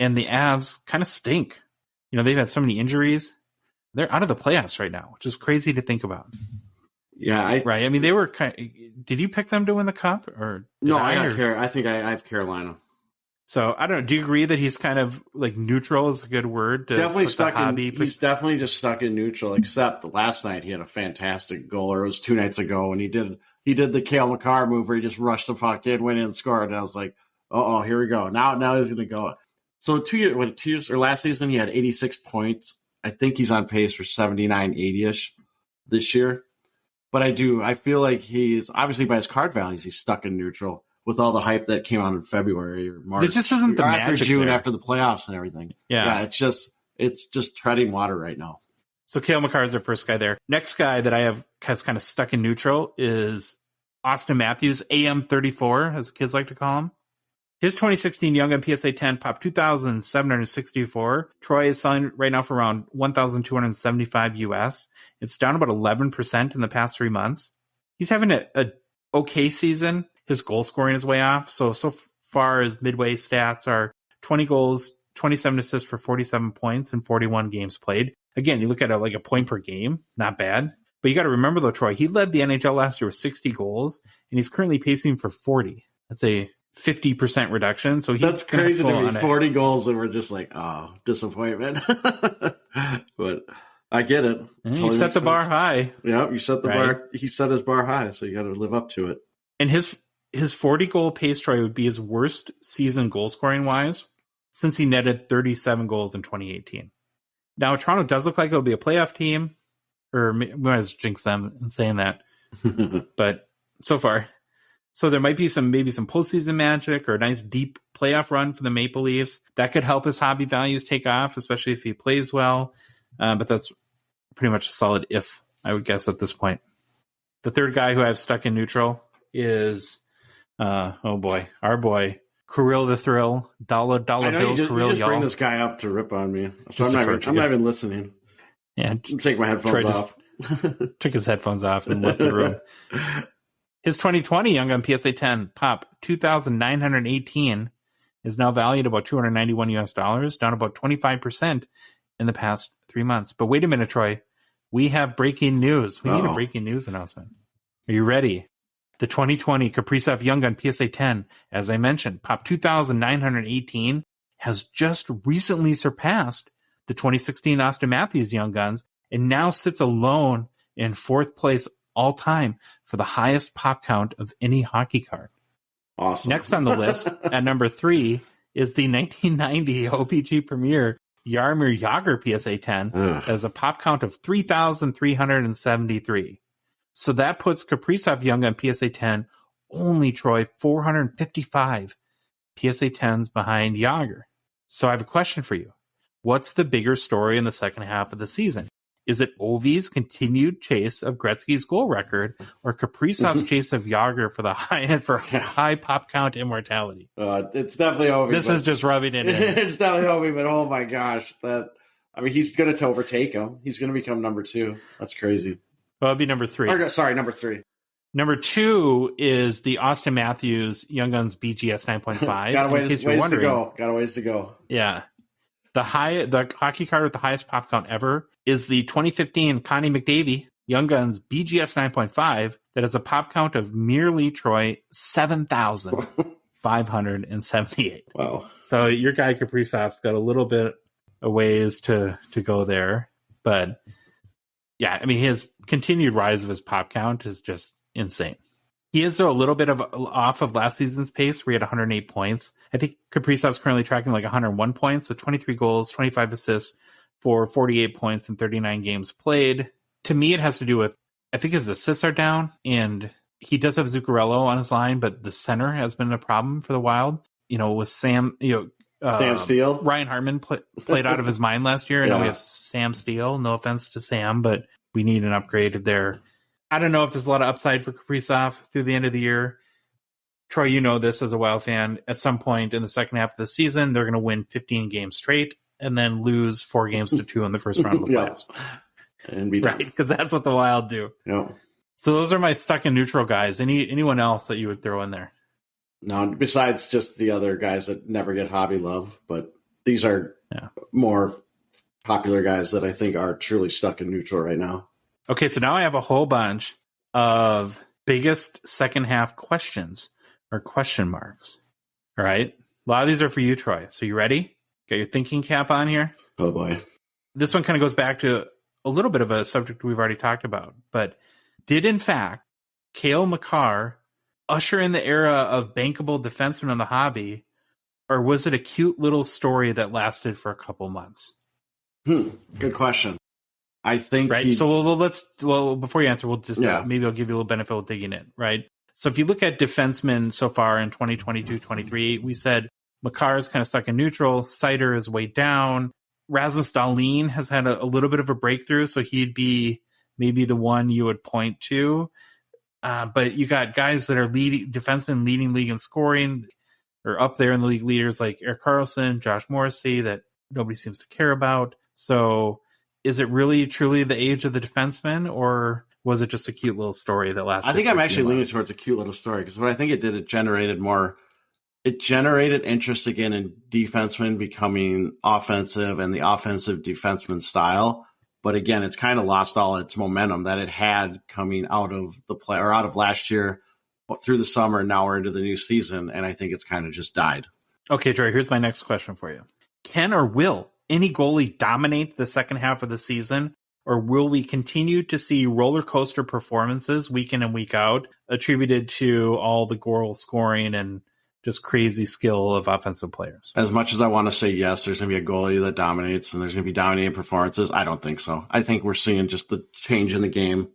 And the Avs kind of stink. They've had so many injuries. They're out of the playoffs right now, which is crazy to think about. Yeah. Right. I mean, they were did you pick them to win the cup? Or no, I think I have Carolina. So I don't know. Do you agree that he's kind of like neutral is a good word? Definitely stuck in. He's definitely just stuck in neutral. Except last night he had a fantastic goal, or it was 2 nights ago, and he did the Cale Makar move where he just rushed the puck in, went in, and scored. And I was like, oh, here we go. Now he's going to go. So 2 years or last season he had 86 points. I think he's on pace for 79, 80-ish this year. But I feel like he's obviously by his card values he's stuck in neutral. With all the hype that came out in February or March. It just isn't the after magic June, there. after the playoffs and everything. Yeah. It's just treading water right now. So Cale Makar is our first guy there. Next guy that I has kind of stuck in neutral is Austin Matthews, AM34, as kids like to call him. His 2016 Young Gun PSA 10 popped 2,764. Troy is selling right now for around 1,275 US. It's down about 11% in the past 3 months. He's having a okay season. His goal scoring is way off. So far as midway stats are 20 goals, 27 assists for 47 points and 41 games played. Again, you look at it like a point per game, not bad. But you got to remember though, Troy, he led the NHL last year with 60 goals and he's currently pacing for 40. That's a 50% reduction. So that's crazy to me. 40 goals and we're just like, oh, disappointment. But I get it. Totally you set the bar high. Yeah, you set the bar. He set his bar high, so you got to live up to it. And his 40-goal pace, Troy, would be his worst season goal-scoring-wise since he netted 37 goals in 2018. Now, Toronto does look like it'll be a playoff team, or we might as well jinx them in saying that. But so far. So there might be maybe some postseason magic or a nice deep playoff run for the Maple Leafs. That could help his hobby values take off, especially if he plays well. But that's pretty much a solid if, I would guess, at this point. The third guy who I've stuck in neutral is... our boy, Kirill the Thrill, dollar bill, you just Kirill, bring this guy up to rip on me. So I'm not even listening. Yeah, take my headphones off. Took his headphones off and left the room. His 2020 Young Gun PSA 10 pop 2,918 is now valued about $291 US, down about 25% in the past 3 months. But wait a minute, Troy, we have breaking news. We need a breaking news announcement. Are you ready? The 2020 Kaprizov Young Gun PSA 10, as I mentioned, popped 2,918, has just recently surpassed the 2016 Austin Matthews Young Guns and now sits alone in 4th place all time for the highest pop count of any hockey card. Awesome. Next on the list at number 3 is the 1990 OPG Premier Jaromir Jagr PSA 10 as a pop count of 3,373. So that puts Kaprizov Young Gun PSA 10 only, Troy, 455 PSA 10s behind Jagr. So I have a question for you. What's the bigger story in the second half of the season? Is it Ovi's continued chase of Gretzky's goal record or Kaprizov's chase of Jagr for the high pop count immortality? It's definitely Ovi. This is just rubbing it in. It's definitely Ovi, but oh my gosh, I mean, he's going to overtake him. He's going to become number 2. That's crazy. Well, it'll be number 3. Number 3. Number 2 is the Austin Matthews Young Guns BGS 9.5. Got a ways to go. Got a ways to go. Yeah. The hockey card with the highest pop count ever is the 2015 Connie McDavid Young Guns BGS 9.5 that has a pop count of merely, Troy, 7,578. Wow. So your guy Kaprizov's got a little bit of ways to go there. But yeah, I mean, his continued rise of his pop count is just insane. He is, though, a little bit off of last season's pace where he had 108 points. I think Kaprizov's currently tracking like 101 points, so 23 goals, 25 assists for 48 points in 39 games played. To me, it has to do with, I think his assists are down, and he does have Zuccarello on his line, but the center has been a problem for the Wild. With Sam, Sam Steele. Ryan Hartman played out of his mind last year, and now we have Sam Steele. No offense to Sam, but we need an upgrade there. I don't know if there's a lot of upside for Kaprizov through the end of the year. Troy, you know this as a Wild fan. At some point in the second half of the season, they're going to win 15 games straight and then lose 4 games to 2 in the first round of the playoffs. And be done. Right, because that's what the Wild do. Yep. So those are my stuck in neutral guys. Anyone else that you would throw in there? No, besides just the other guys that never get hobby love, but these are more popular guys that I think are truly stuck in neutral right now. Okay, so now I have a whole bunch of biggest second half questions or question marks. All right. A lot of these are for you, Troy. So you ready? Got your thinking cap on here? Oh, boy. This one kind of goes back to a little bit of a subject we've already talked about. But did, in fact, Cale Makar usher in the era of bankable defensemen in the hobby, or was it a cute little story that lasted for a couple months? Good question. I think right. So before you answer, we'll just maybe I'll give you a little benefit of digging in. Right. So if you look at defensemen so far in 2022-23, we said Makar is kind of stuck in neutral. Sider is way down. Rasmus Dahlin has had a little bit of a breakthrough, so he'd be maybe the one you would point to. But you got guys that are defensemen leading league in scoring, or up there in the league leaders like Erik Karlsson, Josh Morrissey, that nobody seems to care about. So is it really truly the age of the defenseman, or was it just a cute little story that lasted? I think I'm actually leaning towards a cute little story, because what I think it did, it generated interest again in defensemen becoming offensive and the offensive defenseman style. But again, it's kind of lost all its momentum that it had coming out of out of last year through the summer. And now we're into the new season, and I think it's kind of just died. Okay, Troy, here's my next question for you. Can or will any goalie dominate the second half of the season, or will we continue to see roller coaster performances week in and week out attributed to all the goal scoring and just crazy skill of offensive players? As much as I want to say yes, there's going to be a goalie that dominates and there's going to be dominating performances, I don't think so. I think we're seeing just the change in the game.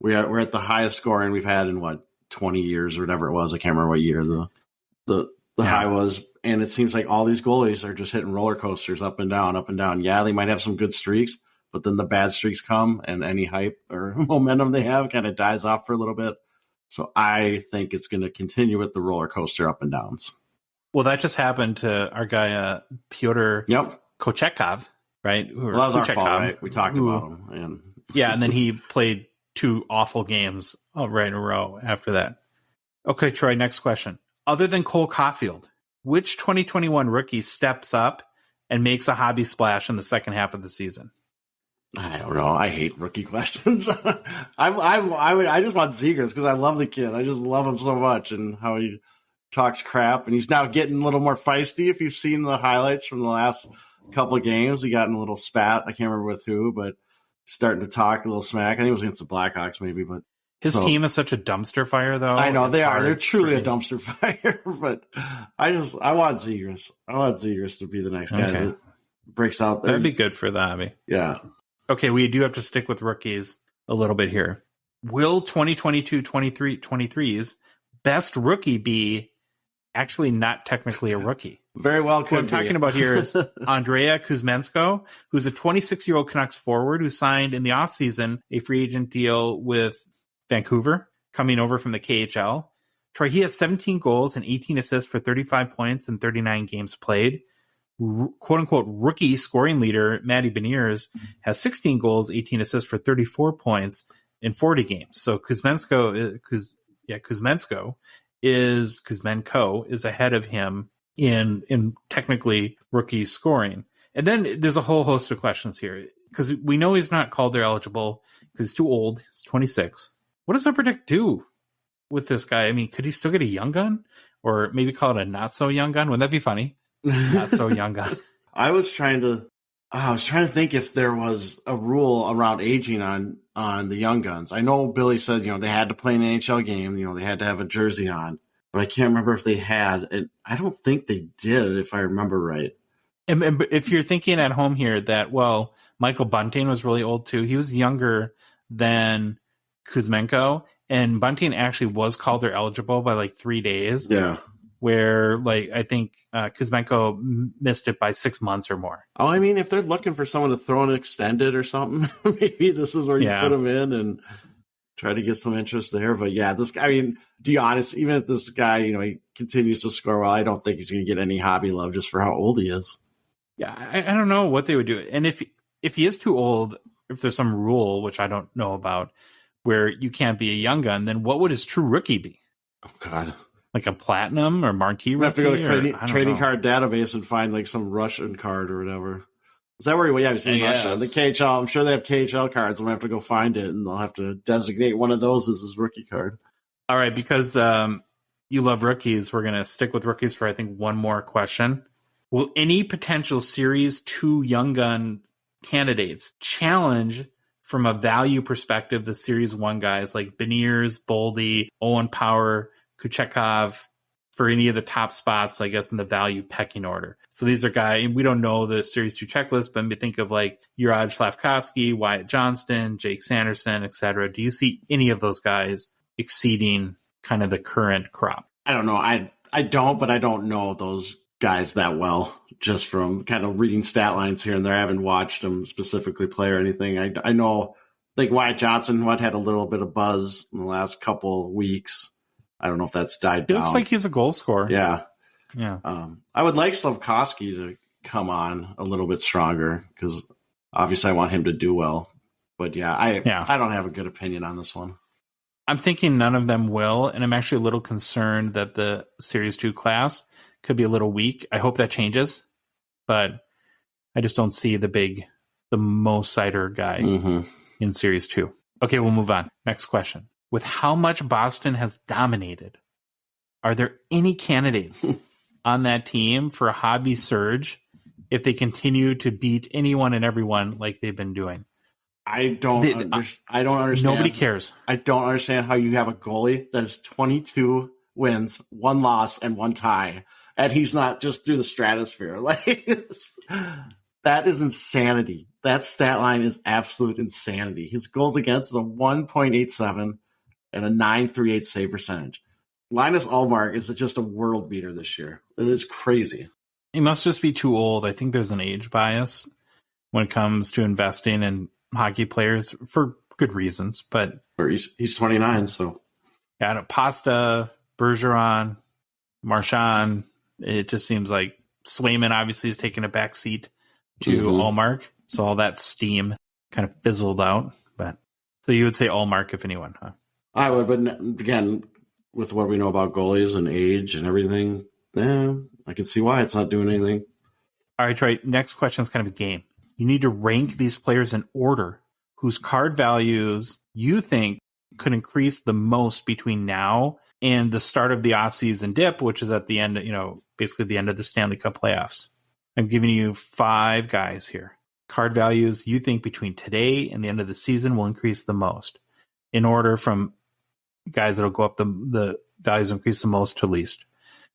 We're at the highest scoring we've had in 20 years or whatever it was. I can't remember what year the high was. And it seems like all these goalies are just hitting roller coasters up and down, up and down. Yeah, they might have some good streaks, but then the bad streaks come and any hype or momentum they have kind of dies off for a little bit. So I think it's going to continue with the roller coaster up and downs. Well, that just happened to our guy, Pyotr Kochetkov, right? Well, that was our fault, right? We talked about him. And then he played 2 awful games right in a row after that. Okay, Troy, next question. Other than Cole Caulfield, which 2021 rookie steps up and makes a hobby splash in the second half of the season? I don't know. I hate rookie questions. I just want Zegras because I love the kid. I just love him so much and how he talks crap. And he's now getting a little more feisty. If you've seen the highlights from the last couple of games, he got in a little spat. I can't remember with who, but starting to talk a little smack. I think it was against the Blackhawks maybe, but his team is such a dumpster fire, though. I know they are. They're truly a dumpster fire. But I want Zegras. I want Zegras to be the next guy that breaks out there. That'd be good for the hobby. Yeah. Okay, we do have to stick with rookies a little bit here. Will 2022-23's best rookie be actually not technically a rookie? Very well could What I'm talking about here is Andrea Kuzmensko, who's a 26-year-old Canucks forward who signed in the offseason a free agent deal with Vancouver, coming over from the KHL. Troy, he has 17 goals and 18 assists for 35 points in 39 games played. quote unquote rookie scoring leader, Matty Beniers, has 16 goals, 18 assists for 34 points in 40 games. So Kuzmenko is ahead of him in technically rookie scoring. And then there's a whole host of questions here because we know he's not Calder eligible because he's too old. He's 26. What does Upper do with this guy? I mean, could he still get a young gun or maybe call it a not so young gun? Wouldn't that be funny? Not so young gun. I was trying to think if there was a rule around aging on the young guns. I know Billy said, they had to play an NHL game, they had to have a jersey on, but I can't remember if they had. And I don't think they did, if I remember right. And if you're thinking at home here that, well, Michael Bunting was really old too. He was younger than Kuzmenko, and Bunting actually was Calder eligible by like 3 days. Yeah. Where I think Kuzmenko missed it by 6 months or more. Oh, I mean, if they're looking for someone to throw an extended or something, maybe this is where you put them in and try to get some interest there. But yeah, this guy, I mean, to be honest, even if this guy, he continues to score well, I don't think he's going to get any hobby love just for how old he is. Yeah, I don't know what they would do. And if he is too old, if there's some rule, which I don't know about, where you can't be a young gun, then what would his true rookie be? Oh, God. Like a platinum or marquee rookie? You have to go to trading card database and find like some Russian card or whatever. Is that where you've seen Russia? The KHL, I'm sure they have KHL cards. I'm going to have to go find it, and they'll have to designate one of those as his rookie card. All right, because you love rookies, we're going to stick with rookies for, I think, one more question. Will any potential Series 2 Young Gun candidates challenge, from a value perspective, the Series 1 guys like Beniers, Boldy, Owen Power, Kuchekov, for any of the top spots, I guess, in the value pecking order? So these are guys, and we don't know the Series 2 checklist, but we think of like Juraj Slavkovsky, Wyatt Johnston, Jake Sanderson, etc. Do you see any of those guys exceeding kind of the current crop? I don't know. I don't, but I don't know those guys that well, just from kind of reading stat lines here and there. I haven't watched them specifically play or anything. I know, like Wyatt Johnson, had a little bit of buzz in the last couple weeks. I don't know if that's died down. It looks like he's a goal scorer. Yeah. Yeah. I would like Slavkovsky to come on a little bit stronger because obviously I want him to do well. But I don't have a good opinion on this one. I'm thinking none of them will, and I'm actually a little concerned that the Series 2 class could be a little weak. I hope that changes, but I just don't see the Mo Sider guy in Series 2. Okay, we'll move on. Next question. With how much Boston has dominated, are there any candidates on that team for a hobby surge if they continue to beat anyone and everyone like they've been doing? I don't understand. Nobody cares. I don't understand how you have a goalie that has 22 wins, 1 loss, and 1 tie, and he's not just through the stratosphere. That is insanity. That stat line is absolute insanity. His goals against is a 1.87 and a 938 save percentage. Linus Ullmark is just a world beater this year. It is crazy. He must just be too old. I think there's an age bias when it comes to investing in hockey players for good reasons. But he's 29, so Pasta, Bergeron, Marchand. It just seems like Swayman obviously is taking a back seat to Ullmark, so all that steam kind of fizzled out. But so you would say Ullmark if anyone, huh? I would, but again, with what we know about goalies and age and everything, I can see why it's not doing anything. All right, Troy. Next question is kind of a game. You need to rank these players in order whose card values you think could increase the most between now and the start of the offseason dip, which is at the end, basically the end of the Stanley Cup playoffs. I'm giving you 5 guys here. Card values you think between today and the end of the season will increase the most, in order from guys that'll go up the values increase the most to least.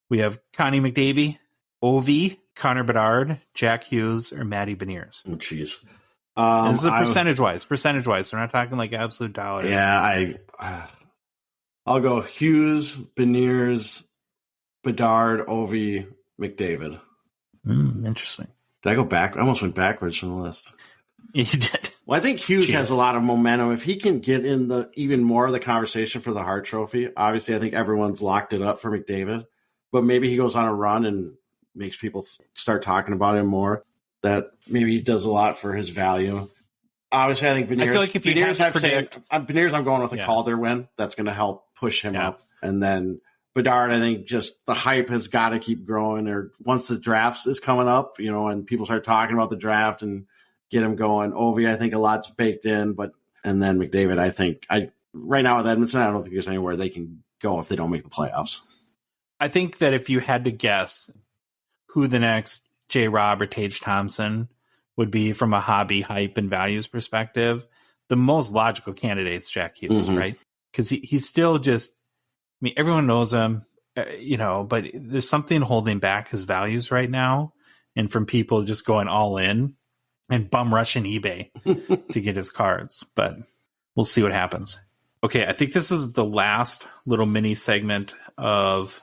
We have Connie McDavid, Ovi, Connor Bedard, Jack Hughes, or Matty Beniers. Oh, jeez. This is percentage-wise. So we're not talking like absolute dollars. Yeah, I'll go Hughes, Beniers, Bedard, Ovi, McDavid. Interesting. Did I go back? I almost went backwards from the list. You did. Well, I think Hughes has a lot of momentum. If he can get in even more of the conversation for the Hart Trophy, obviously I think everyone's locked it up for McDavid. But maybe he goes on a run and makes people start talking about him more. That maybe he does a lot for his value. Obviously, I think Beniers. I feel like if you Beniers, I'm going with a Calder win. That's going to help push him up. And then Bedard, I think just the hype has got to keep growing. Or once the drafts is coming up, and people start talking about the draft and get him going. Ovi, I think a lot's baked in, and then McDavid, I think right now with Edmonton, I don't think there's anywhere they can go if they don't make the playoffs. I think that if you had to guess who the next J-Rob or Tage Thompson would be from a hobby hype and values perspective, the most logical candidate's Jack Hughes, right? Because he's still just, everyone knows him, but there's something holding back his values right now. And from people just going all in and bum rushing eBay to get his cards. But we'll see what happens. Okay, I think this is the last little mini segment of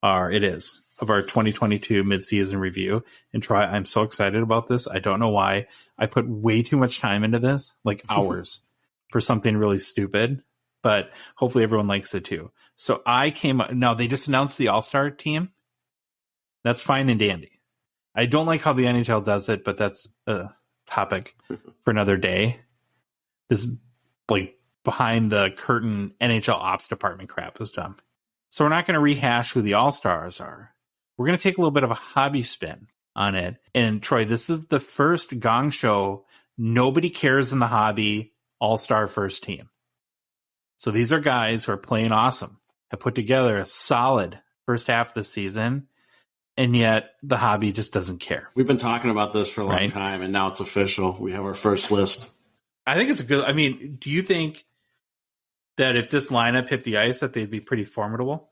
our 2022 midseason review. And Troy, I'm so excited about this. I don't know why. I put way too much time into this, like hours, for something really stupid. But hopefully everyone likes it too. So now they just announced the All-Star team. That's fine and dandy. I don't like how the NHL does it, but that's a topic for another day. This behind the curtain NHL ops department crap is dumb. So we're not going to rehash who the All-Stars are. We're going to take a little bit of a hobby spin on it. And Troy, this is the first Gong Show Nobody Cares in the Hobby All-Star first team. So these are guys who are playing awesome, have put together a solid first half of the season, and yet the hobby just doesn't care. We've been talking about this for a long time, and now it's official. We have our first list. I think it's do you think that if this lineup hit the ice that they'd be pretty formidable?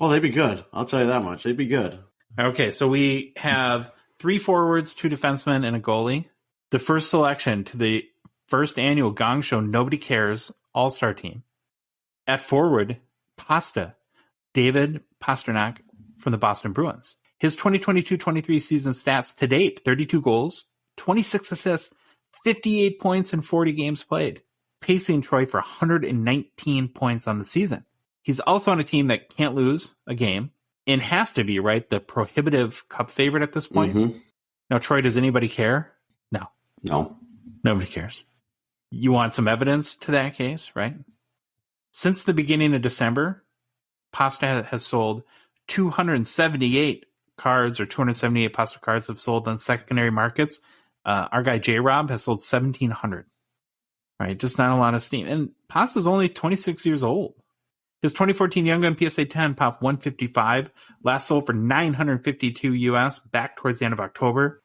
Well, they'd be good. I'll tell you that much. They'd be good. Okay, so we have 3 forwards, 2 defensemen, and a goalie. The first selection to the first annual Gong Show Nobody Cares All-Star team. At forward, Pasta, David Pastrnak from the Boston Bruins. His 2022-23 season stats to date, 32 goals, 26 assists, 58 points in 40 games played, pacing Troy for 119 points on the season. He's also on a team that can't lose a game and has to be, the prohibitive cup favorite at this point. Mm-hmm. Now, Troy, does anybody care? No. Nobody cares. You want some evidence to that case, right? Since the beginning of December, Pasta has sold 278 cards, or 278 Pasta cards have sold on secondary markets. Our guy J-Rob has sold 1,700. Right? Just not a lot of steam. And Pasta's only 26 years old. His 2014 Young Gun PSA 10 popped 155, last sold for $952 US back towards the end of October.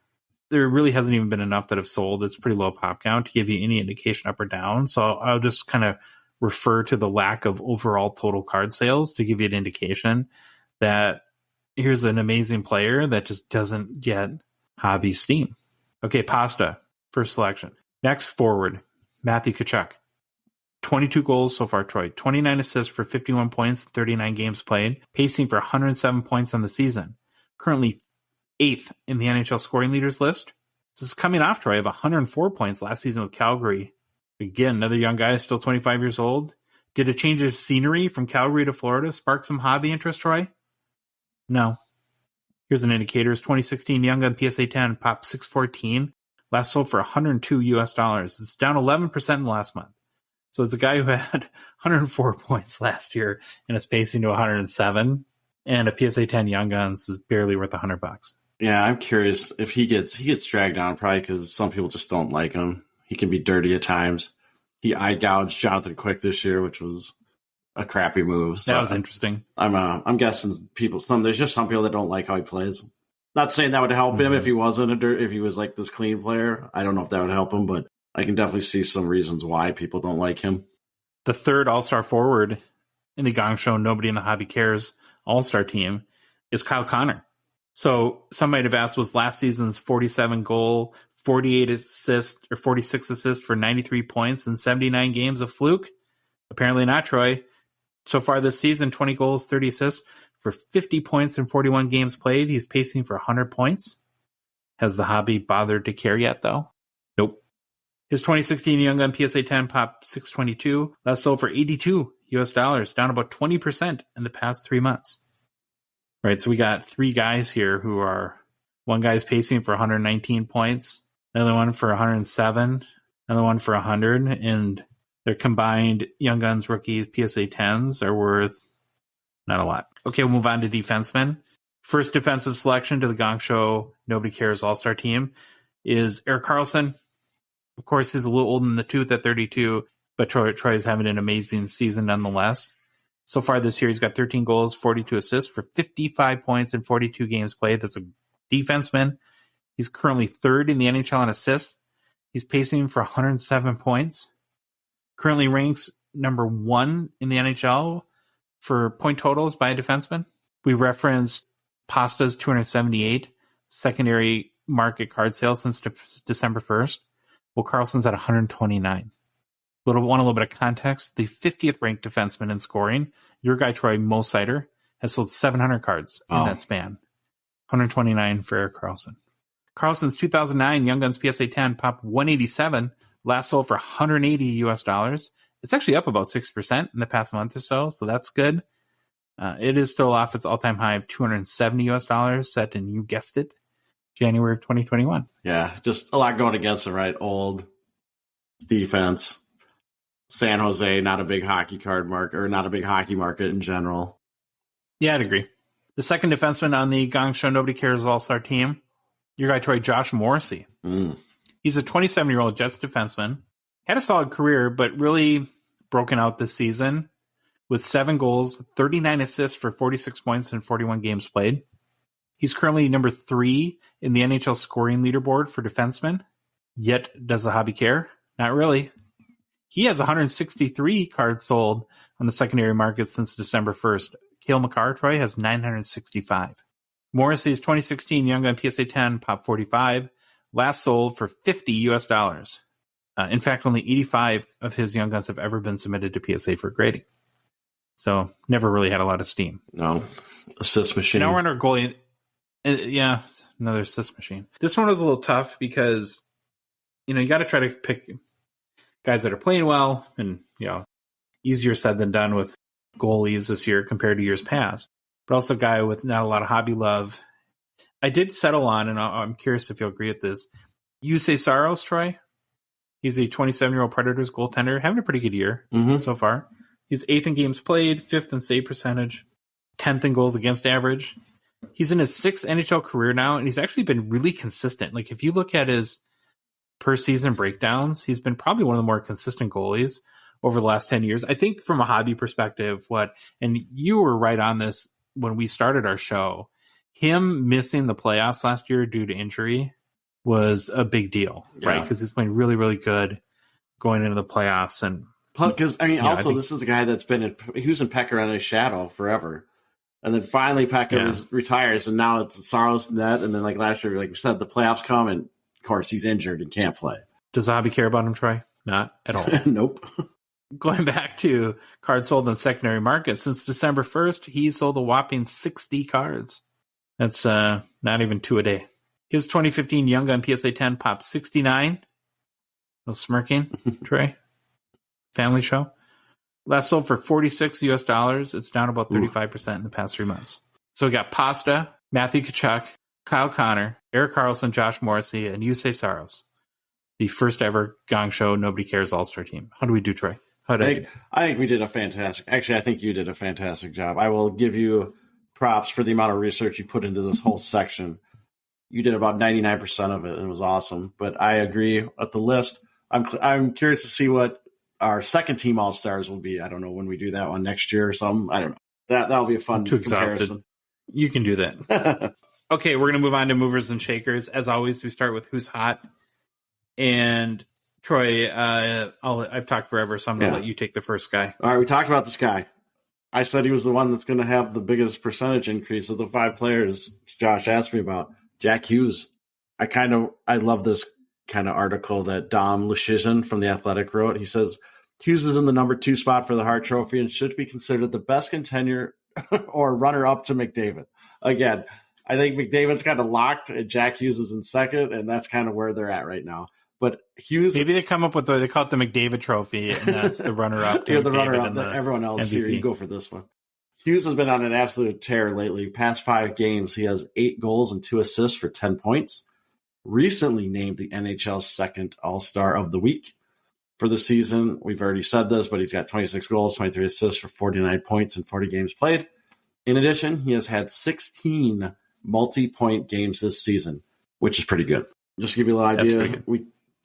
There really hasn't even been enough that have sold. It's pretty low pop count to give you any indication up or down. So I'll just kind of refer to the lack of overall total card sales to give you an indication that here's an amazing player that just doesn't get hobby steam. Okay, Pasta, first selection. Next forward, Matthew Tkachuk. 22 goals so far, Troy. 29 assists for 51 points, 39 games played, pacing for 107 points on the season. Currently 8th in the NHL scoring leaders list. This is coming off, Troy, of 104 points last season with Calgary. Again, another young guy, still 25 years old. Did a change of scenery from Calgary to Florida spark some hobby interest, Troy? No. Here's an indicator. His 2016 Young Gun PSA 10 popped 614. Last sold for $102 US. It's down 11% in the last month. So it's a guy who had 104 points last year and is pacing to 107. And a PSA 10 Young Guns is barely worth $100. Yeah, I'm curious if he gets dragged down, probably because some people just don't like him. He can be dirty at times. He eye gouged Jonathan Quick this year, which was a crappy move. So that was interesting. I'm guessing there's just some people that don't like how he plays. Not saying that would help him if he wasn't if he was like this clean player. I don't know if that would help him, but I can definitely see some reasons why people don't like him. The third All-Star forward in the Gong Show Nobody in the Hobby Cares All-Star team is Kyle Connor. So some might have asked, was last season's 47 goal, 48 assists or 46 assists for 93 points in 79 games a fluke? Apparently not, Troy. So far this season, 20 goals, 30 assists for 50 points in 41 games played. He's pacing for 100 points. Has the hobby bothered to care yet, though? Nope. His 2016 Young Gun PSA 10 popped 622. Last sold for $82 US, down about 20% in the past 3 months. Right, so we got three guys here who are, one guy's pacing for 119 points, another one for 107, another one for 100, and their combined Young Guns rookies PSA 10s are worth not a lot. Okay, we'll move on to defensemen. First defensive selection to the Gongshow Nobody Cares All-Star team is Erik Karlsson. Of course, he's a little old in the tooth at 32, but Troy is having an amazing season nonetheless. So far this year, he's got 13 goals, 42 assists for 55 points in 42 games played. That's a defenseman. He's currently third in the NHL in assists. He's pacing for 107 points. Currently ranks number 1 in the NHL for point totals by a defenseman. We referenced Pasta's 278 secondary market card sales since December 1st. Well, Karlsson's at 129. Want a little bit of context. The 50th ranked defenseman in scoring, your guy Troy Mosider, has sold 700 cards in that span. 129 for Erik Karlsson. Karlsson's 2009 Young Guns PSA 10 popped 187, last sold for $180 US. It's actually up about 6% in the past month or so that's good. It is still off its all-time high of $270 US, set in, you guessed it, January of 2021. Yeah, just a lot going against it, right? Old defense. San Jose, not a big hockey card market, or not a big hockey market in general. Yeah, I'd agree. The second defenseman on the Gongshow Nobody Cares All-Star team, your guy Troy, Josh Morrissey. He's a 27-year-old Jets defenseman. Had a solid career, but really broken out this season with 7 goals, 39 assists for 46 points in 41 games played. He's currently number 3 in the NHL scoring leaderboard for defensemen. Yet, does the hobby care? Not really. He has 163 cards sold on the secondary market since December 1st. Cale Makar, Troy, has 965. Morrissey's 2016 Young Gun PSA 10 Pop 45 last sold for $50 US. In fact, only 85 of his Young Guns have ever been submitted to PSA for grading. So, never really had a lot of steam. No. Assist machine. Now we're on our goalie. Yeah, another assist machine. This one was a little tough because, you got to try to pick guys that are playing well, and easier said than done with goalies this year compared to years past. But also a guy with not a lot of hobby love. I did settle on, and I'm curious if you'll agree with this, Yusei Saros, Troy. He's a 27-year-old Predators goaltender, having a pretty good year so far. He's 8th in games played, 5th in save percentage, 10th in goals against average. He's in his 6th NHL career now, and he's actually been really consistent. Like, if you look at his per season breakdowns, he's been probably one of the more consistent goalies over the last 10 years. I think from a hobby perspective, and you were right on this when we started our show, him missing the playoffs last year due to injury was a big deal, right? Because he's playing really, really good going into the playoffs. And because, this is a guy that's he was in Pekka on his shadow forever. And then finally Pekka retires, and now it's Saros net. And then like last year, like you said, the playoffs come, and of course he's injured and can't play. Does the hobby care about him, Troy? Not at all. Nope. Going back to cards sold in secondary market, since December 1st, he sold a whopping 60 cards. That's not even 2 a day. His 2015 Young Gun PSA 10 popped 69. No smirking, Trey. Family show. Last sold for $46 US. It's down about 35% in the past 3 months. So we got Pasta, Matthew Tkachuk, Kyle Connor, Erik Karlsson, Josh Morrissey, and Yusei Saros. The first ever Gongshow Nobody Cares All-Star team. How do we do, Trey? I think we did a fantastic. Actually, I think you did a fantastic job. I will give you props for the amount of research you put into this whole section. You did about 99% of it, and it was awesome. But I agree with the list. I'm curious to see what our second team All-Stars will be. I don't know when we do that one next year or something. I don't know. That'll be a fun comparison. You can do that. Okay, we're going to move on to movers and shakers. As always, we start with who's hot. And Troy, I've talked forever, so I'm going to let you take the first guy. All right, we talked about this guy. I said he was the one that's going to have the biggest percentage increase of the 5 players Josh asked me about. Jack Hughes. I love this kind of article that Dom Luszczyzn from The Athletic wrote. He says, Hughes is in the number 2 spot for the Hart Trophy and should be considered the best contender or runner-up to McDavid. Again, I think McDavid's kind of locked and Jack Hughes is in second, and that's kind of where they're at right now. But Hughes, maybe they come up with they call it the McDavid Trophy, and that's the runner-up. You're the runner-up. Everyone else MVP. Here, you go for this one. Hughes has been on an absolute tear lately. Past 5 games, he has 8 goals and 2 assists for 10 points. Recently named the NHL's second All-Star of the Week. For the season, we've already said this, but he's got 26 goals, 23 assists for 49 points in 40 games played. In addition, he has had 16 multi-point games this season, which is pretty good. Just to give you a little idea,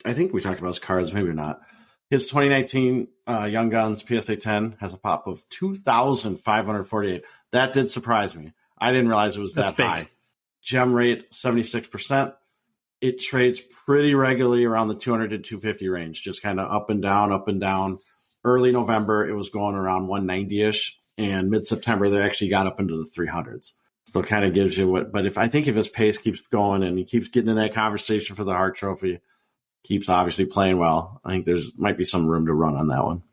I think we talked about his cards, maybe not. His 2019 Young Guns PSA 10 has a pop of 2,548. That did surprise me. I didn't realize it was that high. Gem rate, 76%. It trades pretty regularly around the 200 to 250 range, just kind of up and down, up and down. Early November, it was going around 190-ish, and mid-September, they actually got up into the 300s. So it kind of gives you what, but if his pace keeps going and he keeps getting in that conversation for the Hart Trophy, keeps obviously playing well, I think might be some room to run on that one.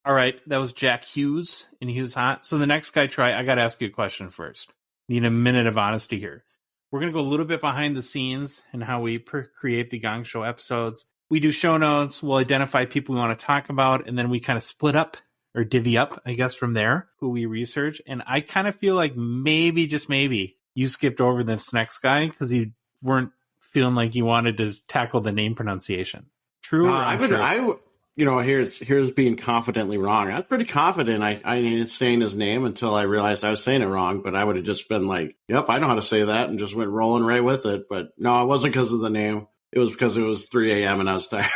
All right, that was Jack Hughes, and he was hot. So the next guy, Troy, I got to ask you a question first. Need a minute of honesty here. We're going to go a little bit behind the scenes and how we create the Gong Show episodes. We do show notes. We'll identify people we want to talk about, and then we kind of split up or divvy up, I guess, from there, who we research. And I kind of feel like maybe, just maybe, you skipped over this next guy because you weren't feeling like you wanted to tackle the name pronunciation. True or untrue? Here's being confidently wrong. I was pretty confident I needed saying his name until I realized I was saying it wrong, but I would have just been like, yep, I know how to say that, and just went rolling right with it. But no, it wasn't because of the name. It was because it was 3 a.m. and I was tired,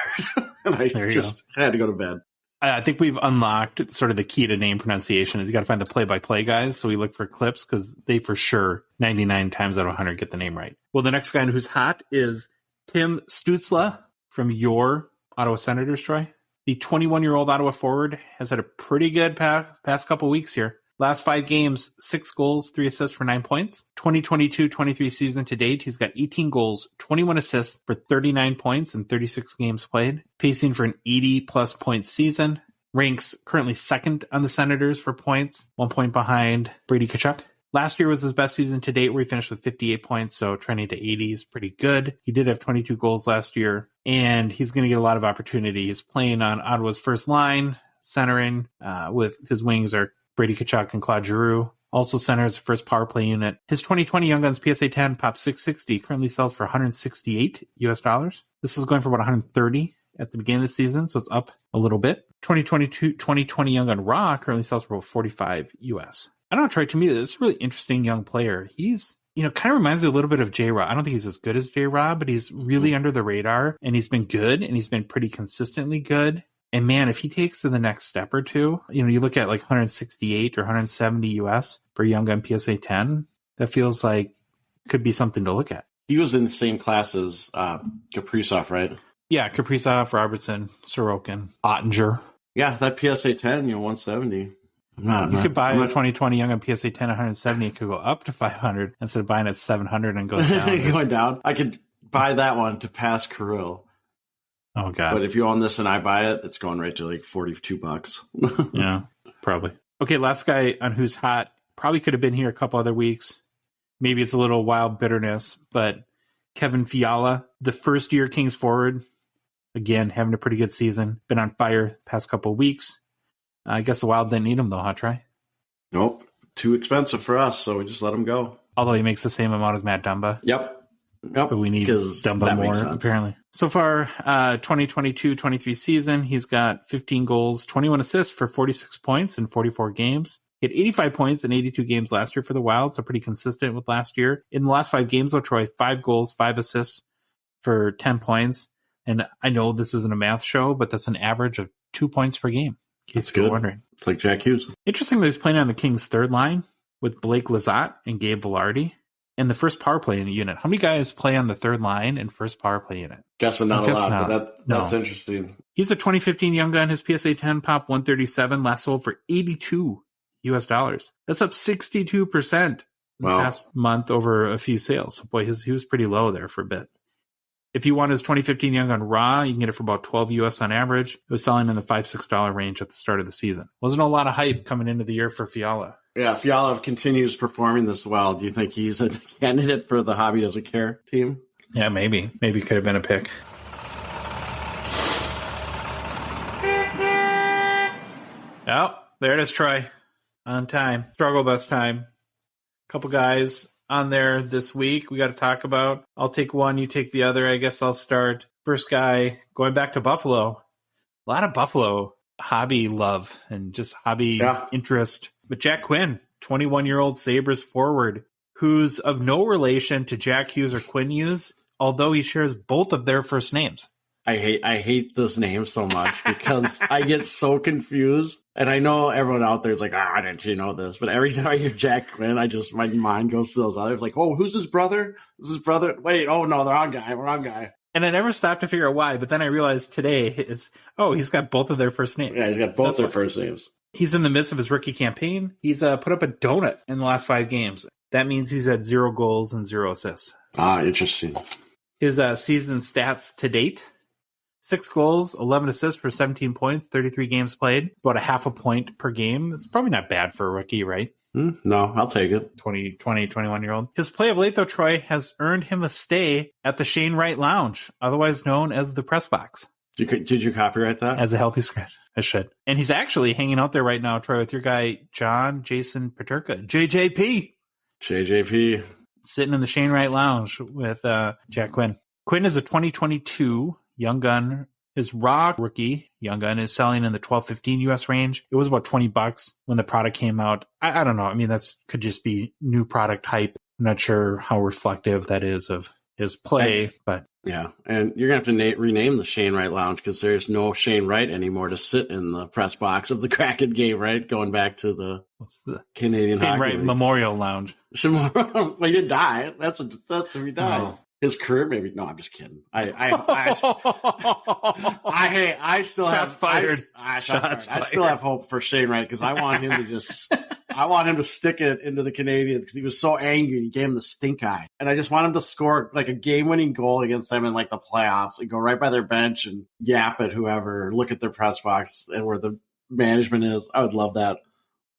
and I just had to go to bed. I think we've unlocked sort of the key to name pronunciation is you got to find the play-by-play guys. So we look for clips because they for sure 99 times out of 100 get the name right. Well, the next guy who's hot is Tim Stutzle from your Ottawa Senators, Troy. The 21-year-old Ottawa forward has had a pretty good past couple weeks here. Last 5 games, 6 goals, 3 assists for 9 points. 2022-23 season to date, he's got 18 goals, 21 assists for 39 points in 36 games played. Pacing for an 80-plus point season. Ranks currently second on the Senators for points, 1 point behind Brady Tkachuk. Last year was his best season to date, where he finished with 58 points, so trending to 80 is pretty good. He did have 22 goals last year, and he's going to get a lot of opportunity. He's playing on Ottawa's first line, centering, with his wings are Brady Tkachuk and Claude Giroux. Also centers first power play unit. His 2020 Young Guns PSA 10 Pop 660 currently sells for $168 US. This was going for about 130 at the beginning of the season, so it's up a little bit. 2020 Young Gun Raw currently sells for about 45 US. I don't know, Troy, to me, this is a really interesting young player. He's, kind of reminds me a little bit of J-Rob. I don't think he's as good as J-Rob, but he's really under the radar, and he's been good, and he's been pretty consistently good. And man, if he takes to the next step or two, you look at like 168 or 170 US for Young Gun PSA 10, that feels like could be something to look at. He was in the same class as Kaprizov, right? Yeah, Kaprizov, Robertson, Sorokin, Ottinger. Yeah, that PSA 10, 170. You could buy a 2020 Young Gun PSA 10 170. It could go up to 500 instead of buying it 700 and goes down. Going down. I could buy that one to pass Kirill. Oh God! But if you own this and I buy it, it's going right to like $42. Yeah, probably. Okay, last guy on who's hot. Probably could have been here a couple other weeks. Maybe it's a little wild bitterness, but Kevin Fiala, the first-year Kings forward, again having a pretty good season. Been on fire past couple of weeks. I guess the Wild didn't need him though, huh, Trey? Nope, too expensive for us, so we just let him go. Although he makes the same amount as Matt Dumba. Yep. But we need Dumba more, apparently. So far, 2022-23 season, he's got 15 goals, 21 assists for 46 points in 44 games. He had 85 points in 82 games last year for the Wild, so pretty consistent with last year. In the last 5 games, though, Troy, 5 goals, 5 assists for 10 points. And I know this isn't a math show, but that's an average of 2 points per game. In case you're wondering. It's like Jack Hughes. Interesting that he's playing on the Kings' third line with Blake Lizotte and Gabe Velarde. And the first power play unit. How many guys play on the third line and first power play unit? Guessing not a lot, but that's interesting. He's a 2015 Young Gun. His PSA 10 Pop 137 last sold for $82 US. That's up 62% in the past month over a few sales. So boy, he was pretty low there for a bit. If you want his 2015 Young Gun Raw, you can get it for about $12 US on average. It was selling in the $5-6 range at the start of the season. Wasn't a lot of hype coming into the year for Fiala. Yeah, Fiala continues performing this well. Do you think he's a candidate for the Hobby Doesn't Care team? Yeah, maybe. Maybe could have been a pick. Oh, there it is, Troy. On time. Struggle bus time. Couple guys on there this week we got to talk about. I'll take one, you take the other. I guess I'll start. First guy, going back to Buffalo. A lot of Buffalo hobby love and just hobby interest. But Jack Quinn, 21-year-old Sabres forward, who's of no relation to Jack Hughes or Quinn Hughes, although he shares both of their first names. I hate this name so much because I get so confused. And I know everyone out there is like, didn't you know this? But every time I hear Jack Quinn, my mind goes to those others. Like, oh, who's his brother? Is his brother? Wait, oh no, the wrong guy. And I never stopped to figure out why. But then I realized today he's got both of their first names. Yeah, he's got both their first names. He's in the midst of his rookie campaign. He's put up a donut in the last 5 games. That means he's had 0 goals and 0 assists. Interesting. His season stats to date: 6 goals, 11 assists for 17 points, 33 games played. It's about a half a point per game. It's probably not bad for a rookie, right? No, I'll take it. 21-year-old. His play of late, though, Troy, has earned him a stay at the Shane Wright Lounge, otherwise known as the Press Box. Did you copyright that? As a healthy scratch. I should. And he's actually hanging out there right now, Troy, with your guy, Jason Paterka. JJP. Sitting in the Shane Wright Lounge with Jack Quinn. Quinn is a 2022 Young Gun. His raw rookie Young Gun is selling in the $12.15 US range. It was about $20 when the product came out. I don't know. I mean, that's could just be new product hype. I'm not sure how reflective that is of his play, but yeah. And you're gonna have to rename the Shane Wright Lounge because there's no Shane Wright anymore to sit in the press box of the Kraken game, right? Going back to the Canadian Shane Hockey Wright League. Memorial Lounge. Well, he didn't die. That's if he dies. Oh. His career, maybe. No, I'm just kidding. I still have hope for Shane Wright because I want him to stick it into the Canadians because he was so angry and he gave him the stink eye. And I just want him to score like a game-winning goal against them in like the playoffs and go right by their bench and yap at whoever, look at their press box and where the management is. I would love that.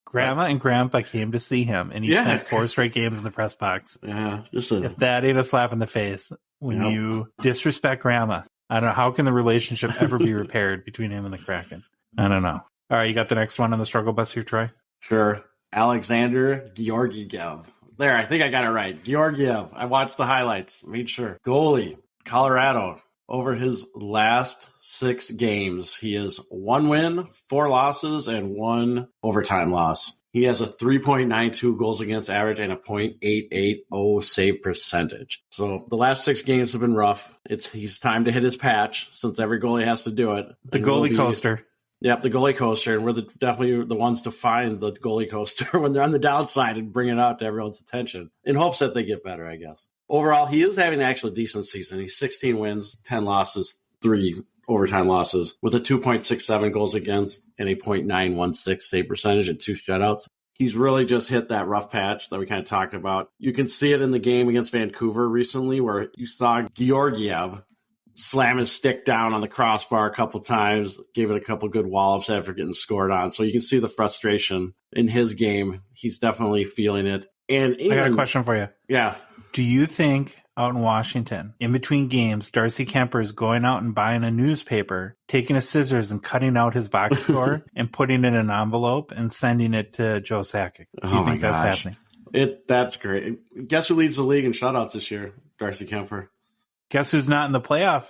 Grandma and Grandpa came to see him, and he spent 4 straight games in the press box. Yeah, if that ain't a slap in the face when you disrespect Grandma, I don't know. How can the relationship ever be repaired between him and the Kraken? I don't know. All right, you got the next one on the struggle bus here, Troy? Sure. Alexandar Georgiev. There, I think I got it right. Georgiev. I watched the highlights. Made sure. Goalie, Colorado. Over his last 6 games, he has 1 win, 4 losses, and 1 overtime loss. He has a 3.92 goals against average and a .880 save percentage. So the last 6 games have been rough. He's time to hit his patch since every goalie has to do it. The goalie coaster. Yep, the goalie coaster. And we're definitely the ones to find the goalie coaster when they're on the downside and bring it out to everyone's attention in hopes that they get better, I guess. Overall, he is having an actually decent season. He's 16 wins, 10 losses, 3 overtime losses with a 2.67 goals against and a .916 save percentage and 2 shutouts. He's really just hit that rough patch that we kind of talked about. You can see it in the game against Vancouver recently where you saw Georgiev slam his stick down on the crossbar a couple times, gave it a couple good wallops after getting scored on. So you can see the frustration in his game. He's definitely feeling it. And I got a question for you. Yeah. Do you think out in Washington, in between games, Darcy Kemper is going out and buying a newspaper, taking his scissors and cutting out his box score and putting it in an envelope and sending it to Joe Sakic? Do you think that's happening? That's great. Guess who leads the league in shutouts this year? Darcy Kemper. Guess who's not in the playoff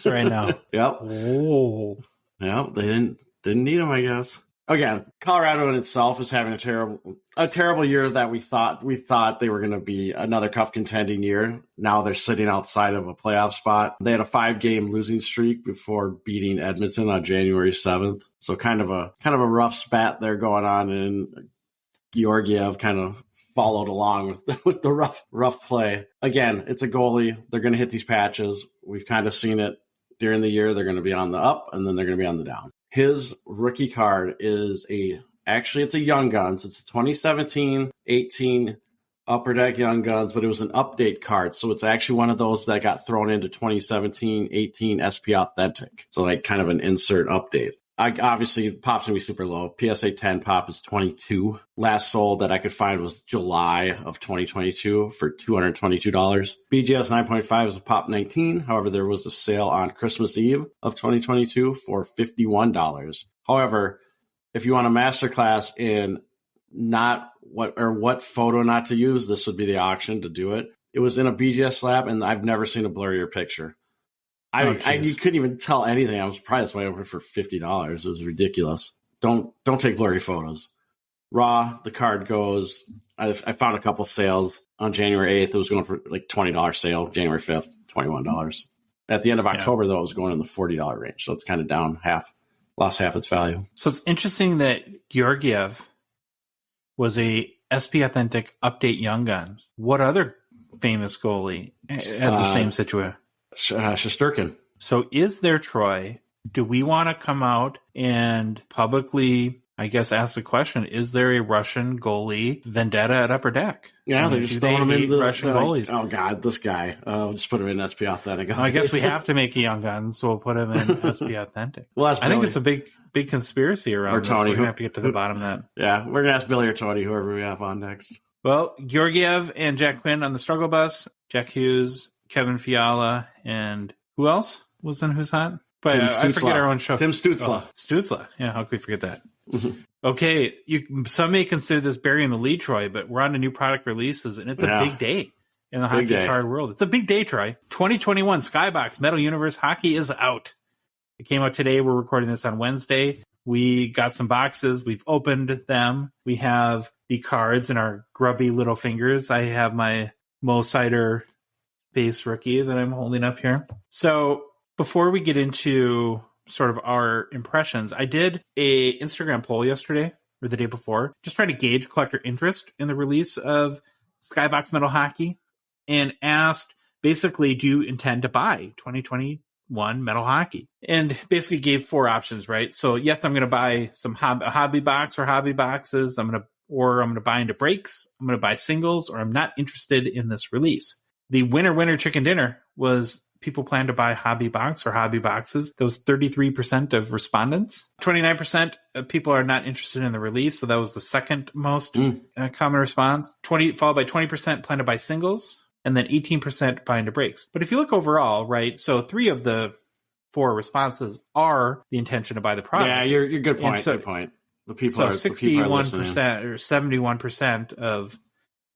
right now? Yep. Oh. Yeah, they didn't need him, I guess. Again, Colorado in itself is having a terrible year that we thought they were going to be another cup contending year. Now they're sitting outside of a playoff spot. They had a 5-game losing streak before beating Edmonton on January 7th. So kind of a rough spat there going on, and Georgiev kind of followed along with the rough play. Again, it's a goalie. They're going to hit these patches. We've kind of seen it during the year. They're going to be on the up, and then they're going to be on the down. His rookie card is it's a Young Guns. It's a 2017-18 Upper Deck Young Guns, but it was an update card. So it's actually one of those that got thrown into 2017-18 SP Authentic. So like kind of an insert update. Obviously, pop's going to be super low. PSA 10 pop is 22. Last sold that I could find was July of 2022 for $222. BGS 9.5 is a pop 19. However, there was a sale on Christmas Eve of 2022 for $51. However, if you want a masterclass in what photo not to use. This would be the auction to do it. It was in a BGS slab, and I've never seen a blurrier picture. You couldn't even tell anything. I was surprised why I went for $50. It was ridiculous. Don't take blurry photos. Raw, the card goes. I found a couple sales on January 8th. It was going for like $20 sale. January 5th, $21. At the end of October, though, it was going in the $40 range. So it's kind of down lost half its value. So it's interesting that Georgiev was a SP Authentic Update Young Gun. What other famous goalie had the same situation? Shesterkin. So is there, Troy, do we want to come out and publicly, I guess, ask the question, is there a Russian goalie vendetta at Upper Deck? Yeah, they're just throwing him into Russian goalies. Oh, God, this guy. Just put him in SP Authentic. I guess we have to make a Young Gun, so we'll put him in SP Authentic. Well, I think it's a big conspiracy around this. We're going to have to get to the bottom of that. Yeah, we're going to ask Billy or Tony, whoever we have on next. Well, Georgiev and Jack Quinn on the struggle bus, Jack Hughes, Kevin Fiala, and who else was in Who's Hot? But I forget our own show. Tim Stutzle. Oh, Stutzle. Yeah, how could we forget that? Okay, some may consider this burying the lead, Troy, but we're on to new product releases, and it's a big day in the hockey card world. It's a big day, Troy. 2021 Skybox Metal Universe Hockey is out. It came out today. We're recording this on Wednesday. We got some boxes. We've opened them. We have the cards in our grubby little fingers. I have my Mo Sider base rookie that I'm holding up here. So before we get into sort of our impressions, I did a Instagram poll yesterday or the day before, just trying to gauge collector interest in the release of Skybox Metal Hockey, and asked basically, do you intend to buy 2021 Metal Hockey? And basically gave 4 options, right? So yes, I'm going to buy a hobby box or hobby boxes. I'm going to buy into breaks. I'm going to buy singles, or I'm not interested in this release. The winner chicken dinner was people plan to buy hobby box or hobby boxes. That was 33% of respondents. 29% of people are not interested in the release. So that was the second most common response. Followed by 20% plan to buy singles, and then 18% buy into breaks. But if you look overall, right, so 3 of the 4 responses are the intention to buy the product. Yeah, you're good point. So, good point. The people so are 61% or 71% of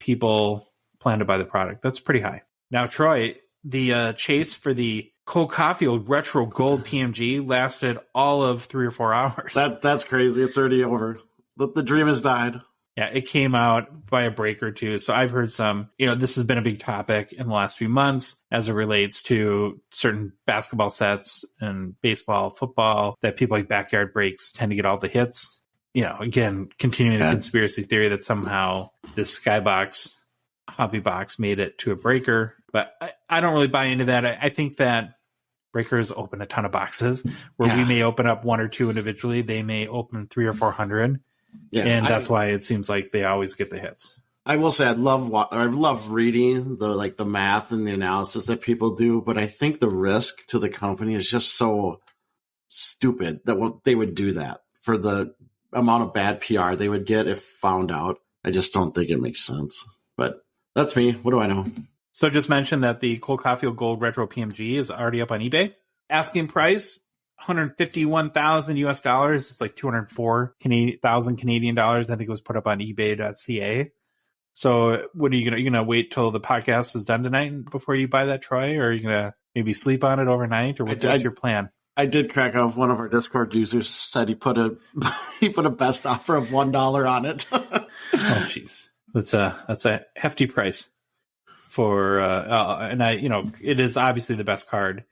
people plan to buy the product. That's pretty high. Now, Troy, the chase for the Cole Caulfield Retro Gold PMG lasted all of 3 or 4 hours. That's crazy. It's already over. The dream has died. Yeah, it came out by a break or two. So I've heard this has been a big topic in the last few months as it relates to certain basketball sets and baseball, football, that people like Backyard Breaks tend to get all the hits. Again, continuing the conspiracy theory that somehow this Skybox hobby box made it to a breaker. But I don't really buy into that. I think that breakers open a ton of boxes where we may open up 1 or 2 individually. They may open 300 or 400. Yeah, and that's why it seems like they always get the hits. I will say I love reading the math and the analysis that people do, but I think the risk to the company is just so stupid that they would do that for the amount of bad PR they would get if found out. I just don't think it makes sense. But that's me. What do I know? So just mentioned that the Cole Caulfield Gold Retro PMG is already up on eBay. Asking price, $151,000 US. It's like 204,000 Canadian dollars. I think it was put up on eBay.ca. So what are you gonna wait till the podcast is done tonight before you buy that, Troy? Or are you gonna maybe sleep on it overnight, or what's your plan? I did crack off. One of our Discord users said he put a best offer of $1 on it. Oh jeez, that's a hefty price for and it is obviously the best card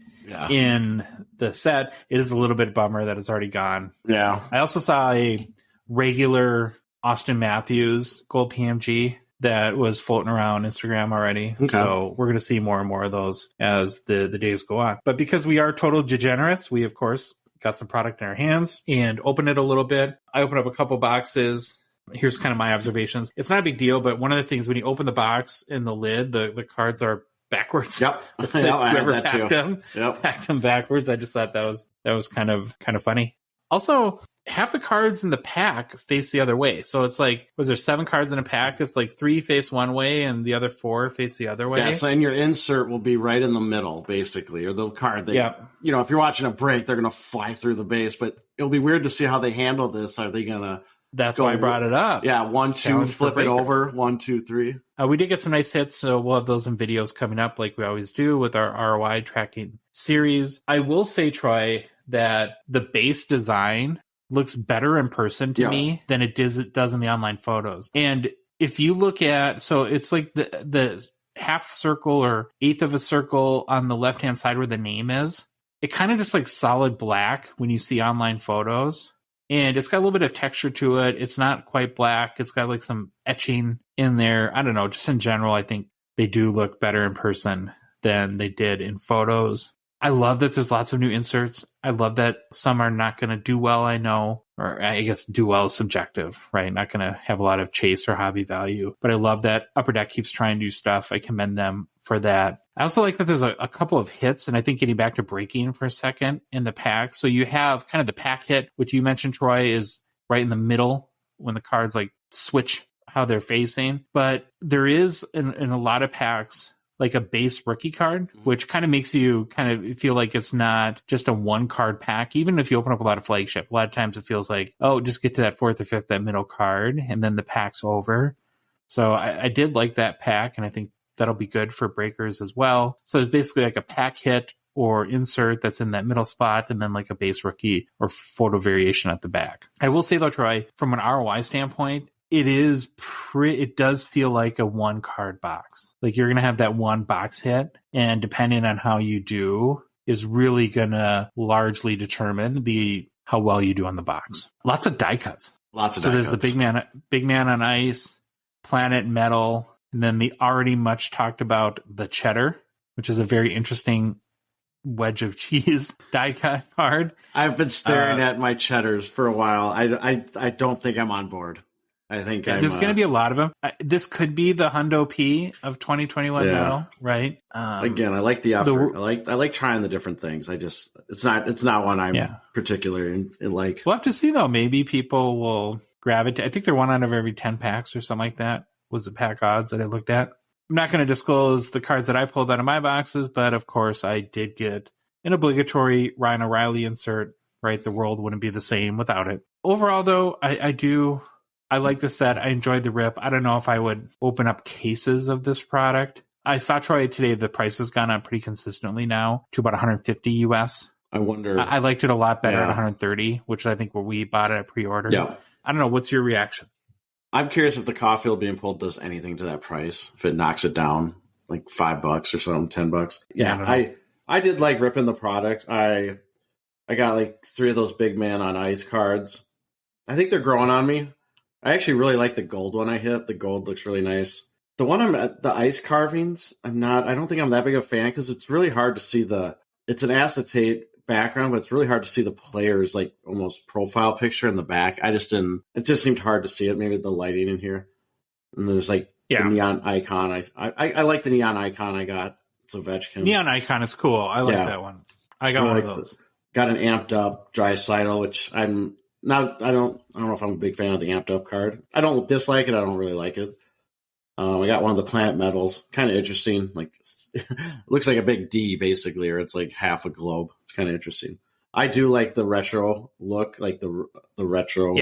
in the set. It is a little bit bummer that it's already gone. Yeah. I also saw a regular Austin Matthews Gold PMG that was floating around Instagram already. Okay. So we're going to see more and more of those as the days go on. But because we are total degenerates, we, of course, got some product in our hands and opened it a little bit. I opened up a couple boxes. Here's kind of my observations. It's not a big deal, but one of the things when you open the box in the lid, the cards are backwards. Yep. Whoever packed them backwards. I just thought that was kind of funny. Also, half the cards in the pack face the other way. So it's like, was there 7 cards in a pack? It's like 3 face one way and the other 4 face the other way. Yeah, so and your insert will be right in the middle, basically, or the card. If you're watching a break, they're going to fly through the base, but it'll be weird to see how they handle this. Are they going to That's why I brought it up. Yeah, 1, 2, Challenge flip it over. 1, 2, 3. We did get some nice hits, so we'll have those in videos coming up like we always do with our ROI tracking series. I will say, Troy, that the base design looks better in person to me than it does in the online photos. And if you look at, so it's like the half circle or eighth of a circle on the left-hand side where the name is, it kind of just like solid black when you see online photos. And it's got a little bit of texture to it. It's not quite black. It's got like some etching in there. I don't know. Just in general, I think they do look better in person than they did in photos. I love that there's lots of new inserts. I love that some are not going to do well, I know. Or I guess do well is subjective, right? Not going to have a lot of chase or hobby value. But I love that Upper Deck keeps trying new stuff. I commend them for that. I also like that there's a couple of hits, and I think getting back to breaking for a second in the pack. So you have kind of the pack hit, which you mentioned, Troy, is right in the middle when the cards like switch how they're facing. But there is in a lot of packs like a base rookie card, which kind of makes you kind of feel like it's not just a one card pack. Even if you open up a lot of flagship, a lot of times it feels like, oh, just get to that fourth or fifth, that middle card, and then the pack's over. So I did like that pack, and I think that'll be good for breakers as well. So it's basically like a pack hit or insert that's in that middle spot, and then like a base rookie or photo variation at the back. I will say though, Troy, from an ROI standpoint, it does feel like a one card box. Like you're going to have that one box hit, and depending on how you do is really going to largely determine how well you do on the box. Lots of die cuts. So there's the big man on ice, Planet Metal, and then the already much talked about the Cheddar, which is a very interesting wedge of cheese die cut card. I've been staring at my Cheddars for a while. I don't think I'm on board. I think there's going to be a lot of them. This could be the Hundo P of 2021 metal, right? Again, I like the effort. I like trying the different things. It's not one I'm particularly like. We'll have to see though. Maybe people will gravitate. I think they're one out of every 10 packs or something like that was the pack odds that I looked at. I'm not going to disclose the cards that I pulled out of my boxes, but of course I did get an obligatory Ryan O'Reilly insert, right? The world wouldn't be the same without it. Overall though, I like the set. I enjoyed the rip. I don't know if I would open up cases of this product. I saw, Troy, today the price has gone up pretty consistently now to about 150 US. I wonder. I liked it a lot better at 130, which I think where we bought it at pre-order. Yeah. I don't know. What's your reaction? I'm curious if the Caulfield being pulled does anything to that price. If it knocks it down like $5 or something, $10. Yeah, I did like ripping the product. I got like 3 of those big man on ice cards. I think they're growing on me. I actually really like the gold one I hit. The gold looks really nice. The one I'm at, the ice carvings, I don't think I'm that big a fan because it's really hard to see it's an acetate background, but it's really hard to see the player's like almost profile picture in the back. it just seemed hard to see it. Maybe the lighting in here. And there's like the neon icon. I like the neon icon I got. It's Ovechkin. Neon icon is cool. I like that one. I got one of those. Got an amped up Draisaitl, which I don't know if I'm a big fan of the amped up card. I don't dislike it. I don't really like it. I got one of the Planet Metals. Kind of interesting. Like it looks like a big D basically, or it's like half a globe. It's kind of interesting. I do like the retro look, like the retro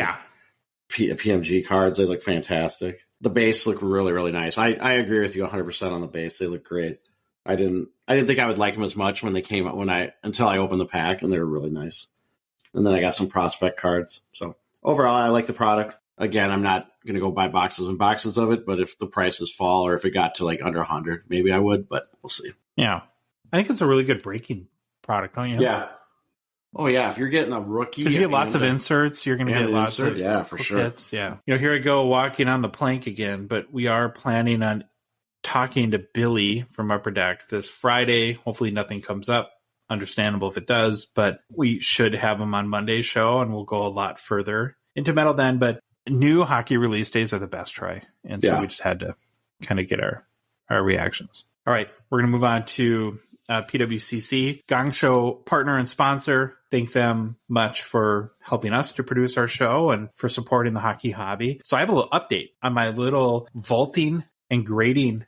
PMG cards. They look fantastic. The base look really, really nice. I agree with you 100% on the base. They look great. I didn't think I would like them as much when they came out until I opened the pack, and they were really nice. And then I got some prospect cards. So overall, I like the product. Again, I'm not going to go buy boxes and boxes of it, but if the prices fall or if it got to like under 100, maybe I would, but we'll see. Yeah. I think it's a really good breaking product, don't you? Yeah. Oh, yeah. If you're getting a rookie. Because you get lots of inserts. You're going to get lots of for sure. Hits. Yeah. Here I go walking on the plank again, but we are planning on talking to Billy from Upper Deck this Friday. Hopefully nothing comes up. Understandable if it does, but we should have him on Monday's show, and we'll go a lot further into metal then. But new hockey release days are the best, Troy. And so we just had to kind of get our reactions. All right, we're going to move on to PWCC, Gongshow partner and sponsor. Thank them much for helping us to produce our show and for supporting the hockey hobby. So I have a little update on my little vaulting and grading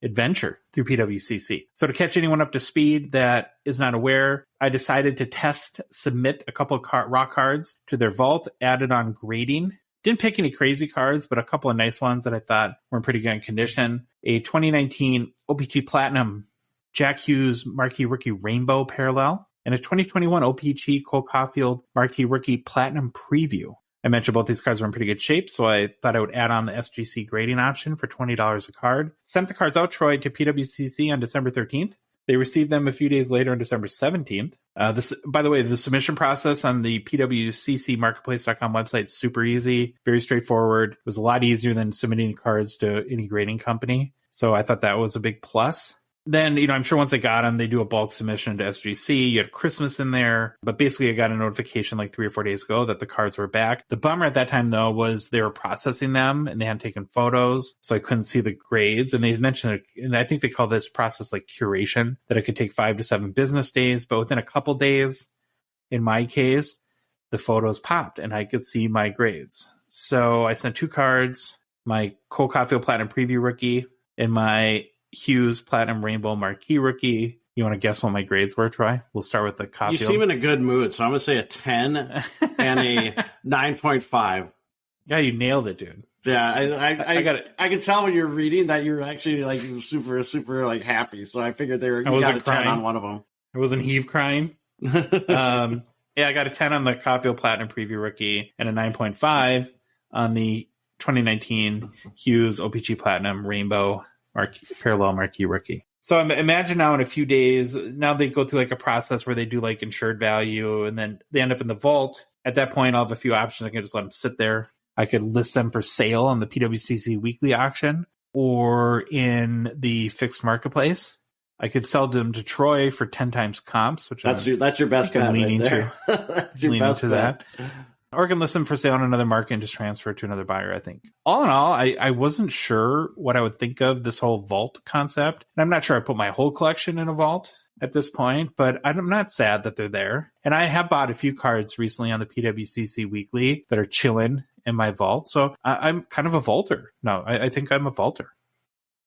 adventure through PWCC. So to catch anyone up to speed that is not aware, I decided to submit a couple of raw cards to their vault, added on grading Didn't pick any crazy cards, but a couple of nice ones that I thought were in pretty good condition. A 2019 OPG Platinum Jack Hughes Marquee Rookie Rainbow Parallel, and a 2021 OPG Cole Caulfield Marquee Rookie Platinum Preview. I mentioned both these cards were in pretty good shape, so I thought I would add on the SGC grading option for $20 a card. Sent the cards out, Troy, to PWCC on December 13th. They received them a few days later on December 17th. By the way, the submission process on the PWCCmarketplace.com website is super easy, very straightforward. It was a lot easier than submitting cards to any grading company. So I thought that was a big plus. Then, I'm sure once I got them, they do a bulk submission to SGC. You had Christmas in there. But basically, I got a notification like 3 or 4 days ago that the cards were back. The bummer at that time, though, was they were processing them and they hadn't taken photos. So I couldn't see the grades. And they mentioned, and I think they call this process like curation, that it could take 5 to 7 business days. But within a couple days, in my case, the photos popped and I could see my grades. So I sent 2 cards, my Cole Caulfield Platinum Preview Rookie and my Hughes Platinum Rainbow Marquee Rookie. You want to guess what my grades were, Troy? We'll start with the Caulfield. You seem in a good mood, so I'm going to say a 10 and a 9.5. Yeah, you nailed it, dude. Yeah, I got it. I can tell when you're reading that you're actually like super like happy. So I figured you got a 10 on one of them. I wasn't heave crying. Yeah, I got a 10 on the Caulfield Platinum Preview Rookie and a 9.5 on the 2019 Hughes OPG Platinum Rainbow Parallel Marquee Rookie. So imagine now in a few days, now they go through like a process where they do like insured value and then they end up in the vault. At that point, I'll have a few options. I can just let them sit there. I could list them for sale on the PWCC Weekly Auction or in the fixed marketplace. I could sell them to Troy for 10 times comps, which that's your best bet right there. That's your best bet. Or I can list them for sale on another market and just transfer it to another buyer, I think. All in all, I wasn't sure what I would think of this whole vault concept. And I'm not sure I put my whole collection in a vault at this point, but I'm not sad that they're there. And I have bought a few cards recently on the PWCC Weekly that are chilling in my vault. So I'm kind of a vaulter. No, I think I'm a vaulter.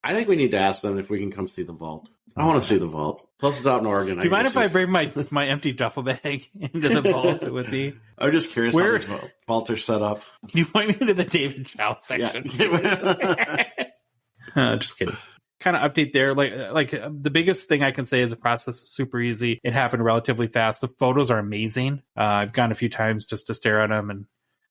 I think we need to ask them if we can come see the vault. I want to see the vault. Plus, it's out in Oregon. Do you mind if I bring my empty duffel bag into the vault with me? I'm just curious how this vault are set up. Can you point me to the David Chow section? Yeah. Just kidding. Kind of update there. Like the biggest thing I can say is the process was super easy. It happened relatively fast. The photos are amazing. I've gone a few times just to stare at them and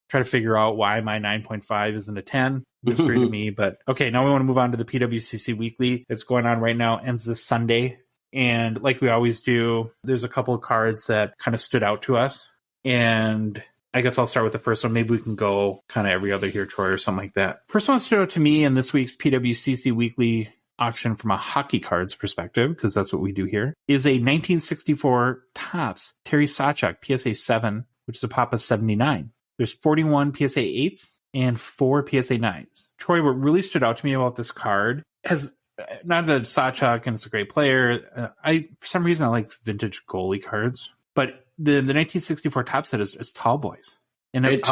try to figure out why my 9.5 isn't a 10. Mystery to me. But okay, now we want to move on to the PWCC Weekly. It's going on right now, ends this Sunday. And like we always do, there's a couple of cards that kind of stood out to us. And I guess I'll start with the first one. Maybe we can go kind of every other here, Troy, or something like that. First one stood out to me in this week's PWCC Weekly Auction from a hockey cards perspective, because that's what we do here, is a 1964 Topps Terry Sawchuk PSA 7, which is a pop of 79. There's 41 PSA 8s and 4 PSA 9s. Troy, what really stood out to me about this card has not a Sawchuk, and it's a great player. For some reason, I like vintage goalie cards, but the 1964 Topps set is tall boys. And it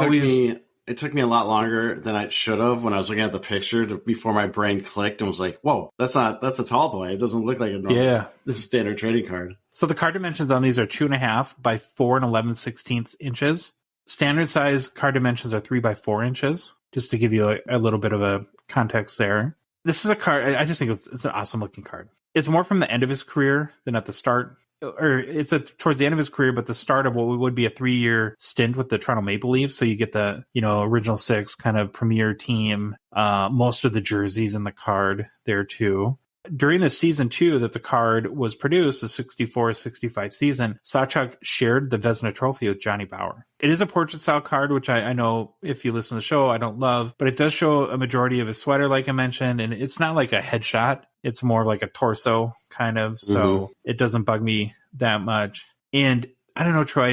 took me a lot longer than I should have when I was looking at the picture before my brain clicked and was like, whoa, that's a tall boy. It doesn't look like a normal standard trading card. So the card dimensions on these are 2.5 by 4 and 11/16 inches. Standard size card dimensions are 3 by 4 inches, just to give you a little bit of a context there. This is a card, I just think it's an awesome looking card. It's more from the end of his career than at the start. Or it's towards the end of his career, but the start of what would be a 3-year stint with the Toronto Maple Leafs. So you get the, original 6 kind of premier team, most of the jerseys in the card there too. During the season 2 that the card was produced, the 64-65 season, Sawchuk shared the Vezina Trophy with Johnny Bower. It is a portrait-style card, which I know if you listen to the show, I don't love, but it does show a majority of his sweater, like I mentioned, and it's not like a headshot. It's more like a torso, kind of, so It doesn't bug me that much. And I don't know, Troy,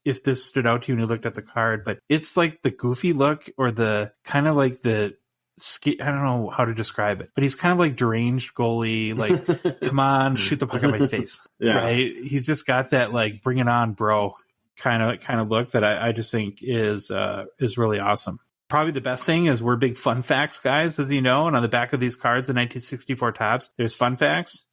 if this stood out to you when you looked at the card, but it's like the goofy look or the kind of like the I don't know how to describe it, but he's kind of like deranged goalie, like, come on, shoot the puck at my face. Yeah. Right? He's just got that like bring it on, bro, kind of look that I just think is really awesome. Probably the best thing is we're big fun facts guys, as you know, and on the back of these cards, the 1964 Topps, there's fun facts.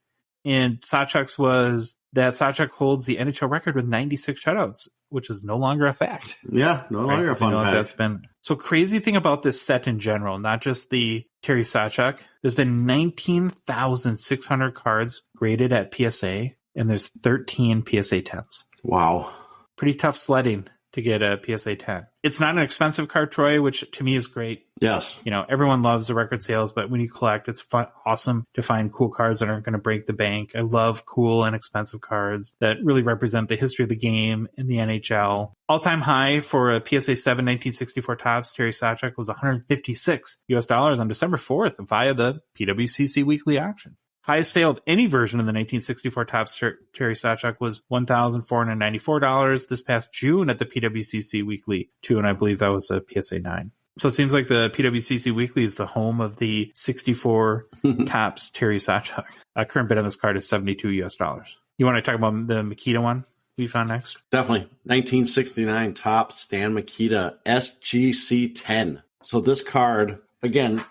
And Sawchuk's was that Sawchuk holds the NHL record with 96 shutouts, which is no longer a fact. Yeah, no longer a fun fact. That's been so crazy thing about this set in general, not just the Terry Sawchuk. There's been 19,600 cards graded at PSA, and there's 13 PSA 10s. Wow. Pretty tough sledding to get a PSA 10. It's not an expensive card, Troy, which to me is great. Yes. You know, everyone loves the record sales, but when you collect, it's fun, awesome to find cool cards that aren't going to break the bank. I love cool and expensive cards that really represent the history of the game in the NHL. All-time high for a PSA 7 1964 Topps Terry Sawchuk was $156 on December 4th via the PWCC Weekly Auction. Highest sale of any version of the 1964 Topps Terry Sawchuk was $1,494 this past June at the PWCC Weekly 2, and I believe that was a PSA 9. So it seems like the PWCC Weekly is the home of the 64 Topps Terry Sawchuk. Current bid on this card is $72. You want to talk about the Makita one we found next? Definitely. 1969 Topps Stan Makita SGC 10. So this card, again,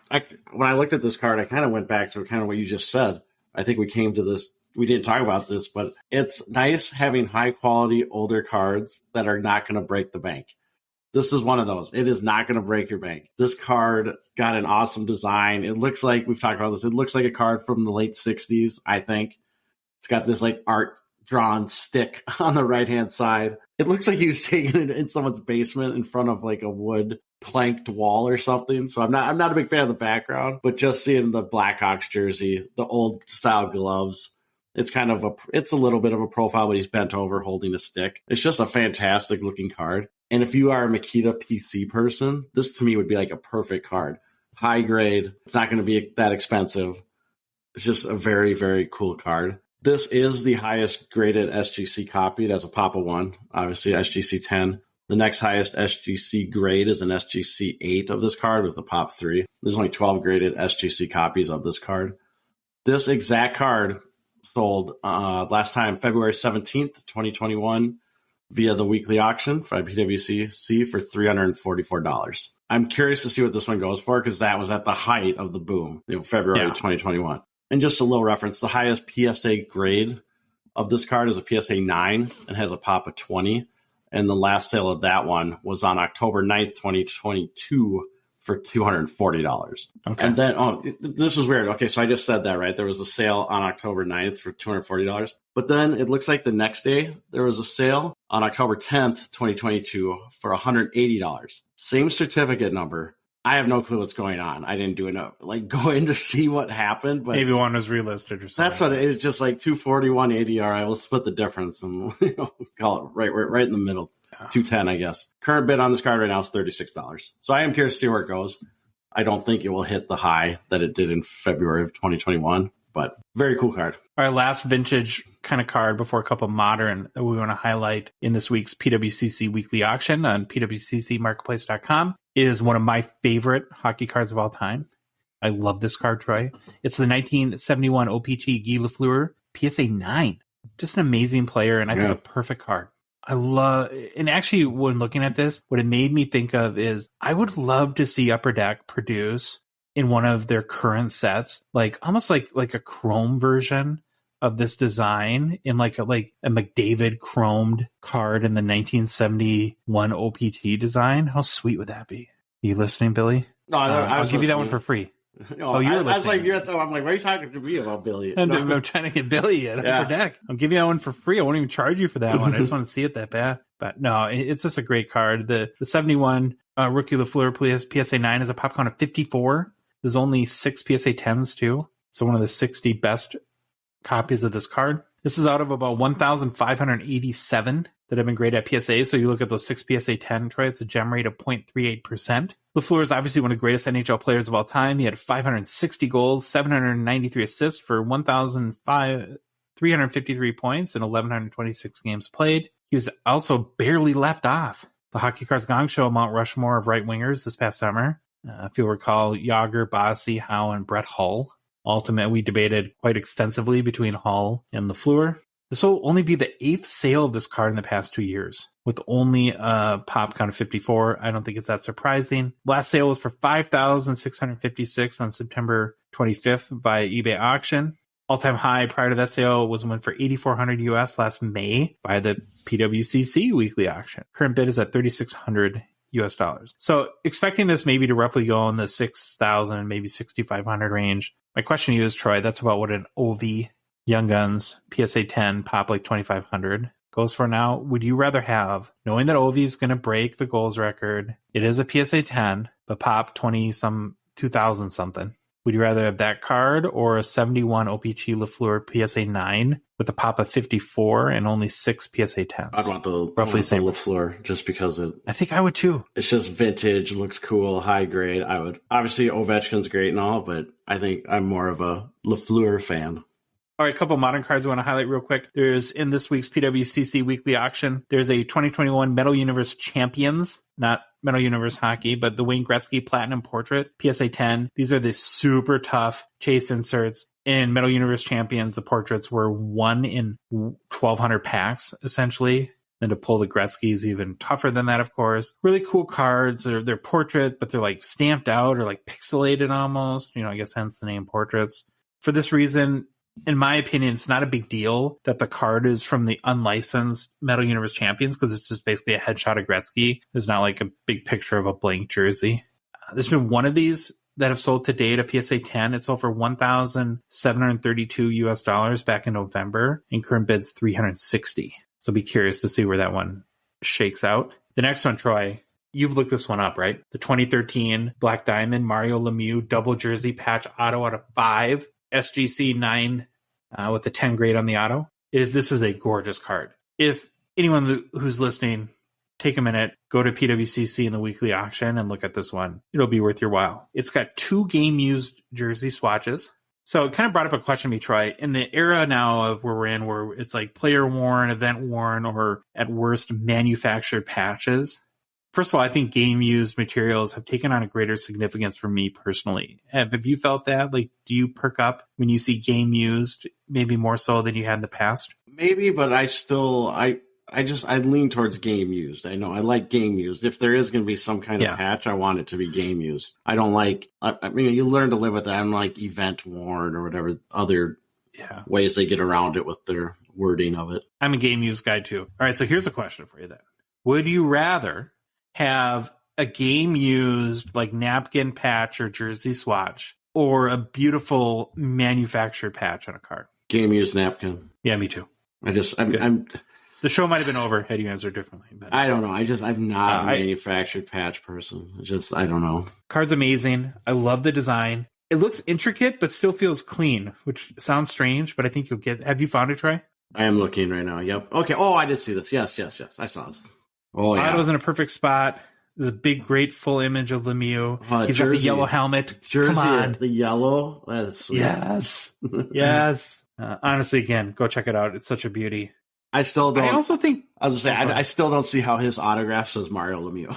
when I looked at this card, I kind of went back to kind of what you just said. I think we came to this, we didn't talk about this, but it's nice having high quality older cards that are not going to break the bank. This is one of those. It is not going to break your bank. This card got an awesome design. It looks like, we've talked about this, it looks like a card from the late 60s, I think. It's got this like art drawn stick on the right-hand side. It looks like he was taking it in someone's basement in front of like a wood planked wall or something. So I'm not a big fan of the background, but just seeing the Blackhawks jersey, the old style gloves, it's a little bit of a profile, but he's bent over holding a stick. It's just a fantastic looking card. And if you are a Makita PC person, this to me would be like a perfect card. High grade. It's not going to be that expensive. It's just a very, very cool card. This is the highest graded SGC copy. It has a Papa 1, obviously SGC 10. The next highest SGC grade is an SGC 8 of this card with a Pop 3. There's only 12 graded SGC copies of this card. This exact card sold last time, February 17th, 2021, via the weekly auction by PWCC for $344. I'm curious to see what this one goes for because that was at the height of the boom, February 2021. And just a little reference, the highest PSA grade of this card is a PSA 9 and has a Pop of 20. And the last sale of that one was on October 9th, 2022 for $240. Okay. And then, this was weird. Okay, so I just said that, right? There was a sale on October 9th for $240. But then it looks like the next day there was a sale on October 10th, 2022 for $180. Same certificate number. I have no clue what's going on. I didn't do enough, go in to see what happened. But maybe one was relisted or something. That's what it is, just like 240, 180. All right, we'll split the difference and call it right in the middle. 210, I guess. Current bid on this card right now is $36. So I am curious to see where it goes. I don't think it will hit the high that it did in February of 2021, but very cool card. All right, last vintage kind of card before a couple modern that we want to highlight in this week's PWCC Weekly Auction on PWCCmarketplace.com is one of my favorite hockey cards of all time. I love this card, Troy. It's the 1971 OPT Guy Lafleur PSA 9. Just an amazing player, and I think a perfect card. And actually, when looking at this, what it made me think of is I would love to see Upper Deck produce in one of their current sets, almost like a chrome version of this design in like a McDavid chromed card in the 1971 OPT design. How sweet would that be? Are you listening, Billy? No, I'll give you that one for free. No, you're listening. I'm like, why are you talking to me about Billy? I'm trying to get Billy at Upper Deck. I'll give you that one for free. I won't even charge you for that one. I just want to see it that bad. But no, it's just a great card. The 71 rookie Lafleur PSA 9 is a pop count of 54. There's only 6 PSA 10s too. So one of the 60 best copies of this card. This is out of about 1,587 that have been graded at PSA. So you look at those 6 PSA 10, Troy, it's a gem rate of 0.38%. Lafleur is obviously one of the greatest NHL players of all time. He had 560 goals, 793 assists for 1,353 points in 1,126 games played. He was also barely left off the Hockey Cards Gongshow Mount Rushmore of right wingers this past summer. If you'll recall, Yager, Bossy, Howe, and Brett Hull. Ultimately, we debated quite extensively between Hull and Lafleur. This will only be the 8th sale of this card in the past 2 years, with only a pop count of 54. I don't think it's that surprising. Last sale was for $5,656 on September 25th via eBay auction. All-time high prior to that sale was one for $8,400 US last May by the PWCC Weekly Auction. Current bid is at $3,600 US. So expecting this maybe to roughly go in the 6,000, maybe 6,500 range. My question to you is, Troy, that's about what an OV Young Guns PSA 10 pop like 2,500 goes for now. Would you rather have, knowing that OV is going to break the goals record, it is a PSA 10, but pop 2,000 something. Would you rather have that card or a 71 OPG Lafleur PSA 9 with a pop of 54 and only 6 PSA 10s? I'd want the Lafleur just because I think I would too. It's just vintage, looks cool, high grade. I would. Obviously, Ovechkin's great and all, but I think I'm more of a Lafleur fan. All right, a couple modern cards I want to highlight real quick. There's, in this week's PWCC Weekly Auction, there's a 2021 Metal Universe Champions, not Metal Universe Hockey, but the Wayne Gretzky Platinum Portrait, PSA 10. These are the super tough chase inserts. In Metal Universe Champions, the portraits were 1 in 1,200 packs, essentially. And to pull the Gretzky is even tougher than that, of course. Really cool cards. They're portrait, but they're like stamped out or like pixelated almost. You know, I guess hence the name portraits. For this reason, in my opinion, it's not a big deal that the card is from the unlicensed Metal Universe Champions because it's just basically a headshot of Gretzky. There's not like a big picture of a blank jersey. There's been one of these that have sold to date, a PSA 10. It sold for $1,732 US back in November, and current bid's $360. So be curious to see where that one shakes out. The next one, Troy, you've looked this one up, right? The 2013 Black Diamond Mario Lemieux double jersey patch auto out of 5. SGC 9 with the 10 grade on the auto. This is a gorgeous card. If anyone who's listening, take a minute, go to PWCC in the weekly auction and look at this one. It'll be worth your while. It's got 2 game-used jersey swatches. So it kind of brought up a question to me, Troy. In the era now of where we're in, where it's like player-worn, event-worn, or at worst, manufactured patches, first of all, I think game-used materials have taken on a greater significance for me personally. Have you felt that? Like, do you perk up when you see game-used, maybe more so than you had in the past? Maybe, but I lean towards game-used. I know I like game-used. If there is going to be some kind of patch, I want it to be game-used. I don't like, I mean, you learn to live with that. I don't like event-worn or whatever other ways they get around it with their wording of it. I'm a game-used guy too. All right, so here's a question for you then. Would you rather have a game-used like napkin patch or jersey swatch or a beautiful manufactured patch on a card? Game-used napkin. Yeah, me too. I'm the show might have been over had you answered differently. But I don't know. I'm not a manufactured patch person. I don't know. Card's amazing. I love the design. It looks intricate, but still feels clean, which sounds strange, but I think you'll get. Have you found it, Troy? I am looking right now. Yep. Okay. Oh, I did see this. Yes. I saw this. Oh, yeah. Auto's in a perfect spot. There's a big, great full image of Lemieux. He's got the yellow helmet. Jersey, come on. The yellow. That is sweet. Yes. Yes. Honestly, again, go check it out. It's such a beauty. I still don't. I also think. I was going to say, I still don't see how his autograph says Mario Lemieux.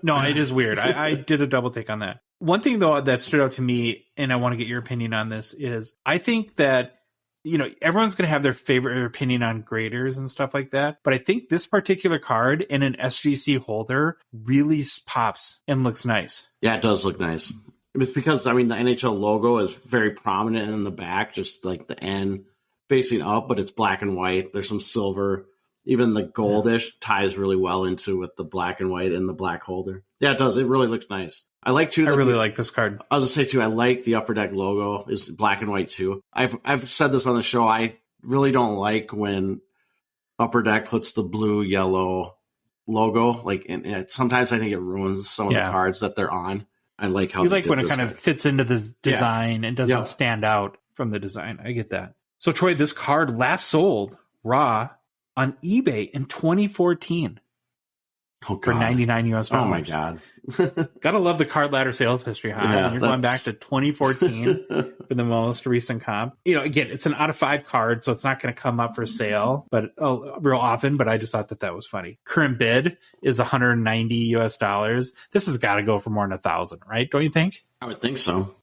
No, it is weird. I did a double take on that. One thing, though, that stood out to me, and I want to get your opinion on this, is I think that, you know, everyone's going to have their favorite opinion on graders and stuff like that. But I think this particular card in an SGC holder really pops and looks nice. Yeah, it does look nice. It's because, I mean, the NHL logo is very prominent in the back, just like the N facing up, but it's black and white. There's some silver. Even the goldish ties really well into with the black and white in the black holder. Yeah, it does. It really looks nice. I like too. I really like this card. I was gonna say too. I like the Upper Deck logo is black and white too. I've said this on the show. I really don't like when Upper Deck puts the blue yellow logo. Like, and sometimes I think it ruins some of the cards that they're on. I like how you like when it kind of fits into the design and doesn't stand out from the design. I get that. So Troy, this card last sold raw on eBay in 2014 for $99 US. Oh my God. Gotta love the card ladder sales history, huh? Yeah, when you're going back to 2014 for the most recent comp. You know, again, it's an out of 5 card, so it's not going to come up for sale, but real often. But I just thought that was funny. Current bid is $190 US. This has got to go for more than 1,000, right? Don't you think? I would think so.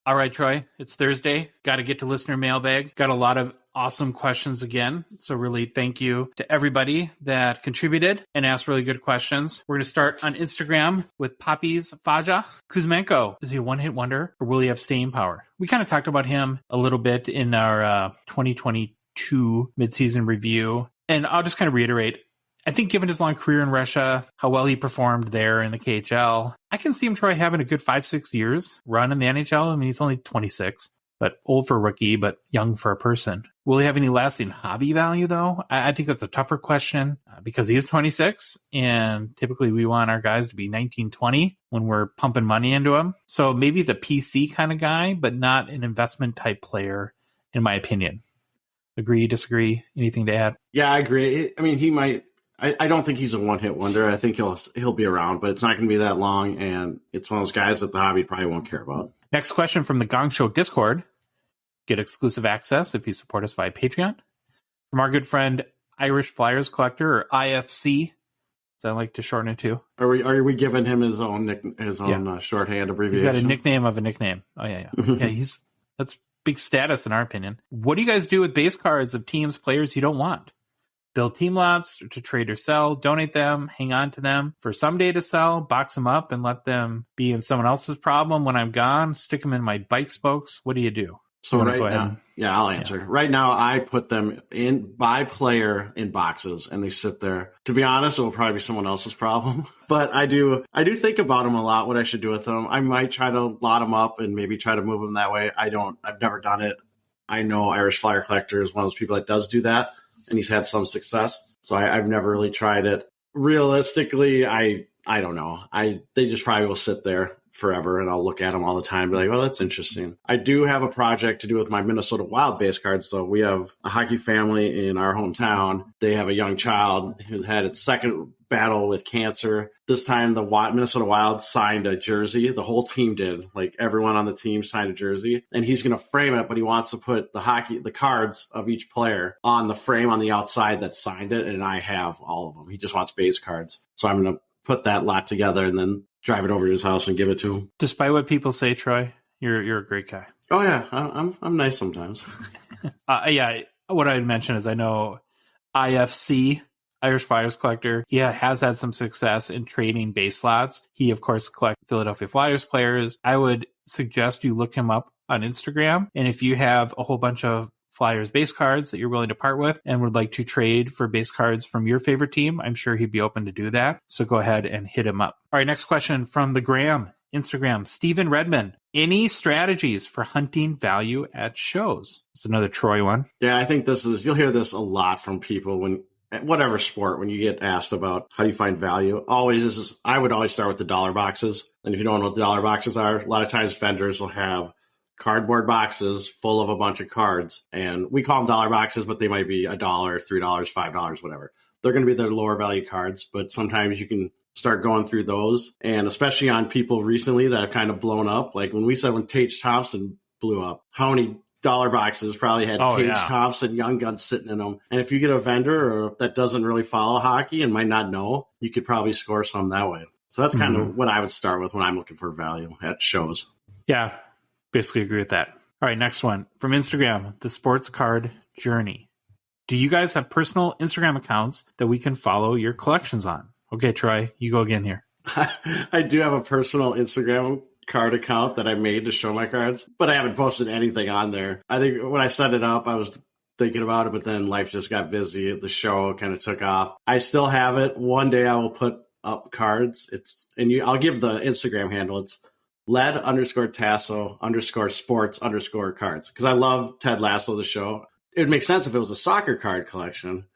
All right, Troy, it's Thursday. Got to get to listener mailbag. Got a lot of awesome questions again. So really thank you to everybody that contributed and asked really good questions. We're going to start on Instagram with Poppy's Faja. Kuzmenko, is he a one-hit wonder or will he have staying power? We kind of talked about him a little bit in our 2022 midseason review. And I'll just kind of reiterate, I think given his long career in Russia, how well he performed there in the KHL, I can see him try having a good 5-6 years run in the NHL. I mean, he's only 26. But old for a rookie, but young for a person. Will he have any lasting hobby value, though? I think that's a tougher question because he is 26, and typically we want our guys to be 19, 20 when we're pumping money into them. So maybe he's a PC kind of guy, but not an investment type player, in my opinion. Agree, disagree? Anything to add? Yeah, I agree. I mean, he might. I don't think he's a one-hit wonder. I think he'll be around, but it's not going to be that long, and it's one of those guys that the hobby probably won't care about. Next question from the Gongshow Discord. Get exclusive access if you support us via Patreon. From our good friend Irish Flyers Collector, or IFC, as I like to shorten it to. Are we giving him his own shorthand abbreviation? He's got a nickname of a nickname. Oh yeah. Yeah, that's big status in our opinion. What do you guys do with base cards of teams, players you don't want? Build team lots to trade or sell, donate them, hang on to them for someday to sell, box them up and let them be in someone else's problem when I'm gone, stick them in my bike spokes. What do you do? So right now, I'll answer. Yeah. Right now, I put them in by player in boxes, and they sit there. To be honest, it will probably be someone else's problem. But I do think about them a lot. What I should do with them. I might try to lot them up and maybe try to move them that way. I've never done it. I know Irish Flyer Collector is one of those people that does do that, and he's had some success. So I've never really tried it. Realistically, I don't know. They just probably will sit there forever, and I'll look at them all the time and be like, well, that's interesting. I do have a project to do with my Minnesota Wild base cards. So we have a hockey family in our hometown. They have a young child who had its second battle with cancer. This time the Minnesota Wild signed a jersey. The whole team did. Like everyone on the team signed a jersey, and he's going to frame it, but he wants to put the cards of each player on the frame on the outside that signed it. And I have all of them. He just wants base cards. So I'm going to put that lot together and then drive it over to his house and give it to him. Despite what people say, Troy, you're a great guy. Oh yeah, I'm nice sometimes. Yeah, what I'd mention is I know IFC, Irish Flyers Collector, he has had some success in trading base slots. He of course collects Philadelphia Flyers players. I would suggest you look him up on Instagram, and if you have a whole bunch of Flyers base cards that you're willing to part with and would like to trade for base cards from your favorite team, I'm sure he'd be open to do that. So go ahead and hit him up. All right, next question from the Instagram, Stephen Redman. Any strategies for hunting value at shows? It's another Troy one. Yeah, I think you'll hear this a lot from people when, whatever sport, when you get asked about how do you find value, I would always start with the dollar boxes. And if you don't know what the dollar boxes are, a lot of times vendors will have cardboard boxes full of a bunch of cards, and we call them dollar boxes, but they might be $1, $3, $5, whatever. They're going to be their lower value cards, but sometimes you can start going through those, and especially on people recently that have kind of blown up. Like when Tage Thompson blew up, how many dollar boxes probably had Tage Thompson Young Guns sitting in them? And if you get a vendor that doesn't really follow hockey and might not know, you could probably score some that way. So that's kind of what I would start with when I'm looking for value at shows. Yeah. Basically agree with that. All right, next one from Instagram, the Sports Card Journey. Do you guys have personal Instagram accounts that we can follow your collections on? Okay, Troy, you go again here. I do have a personal Instagram card account that I made to show my cards, but I haven't posted anything on there. I think when I set it up, I was thinking about it, but then life just got busy. The show kind of took off. I still have it. One day I will put up cards. I'll give the Instagram handle. It's led_Tasso_sports_cards. Because I love Ted Lasso, the show. It would make sense if it was a soccer card collection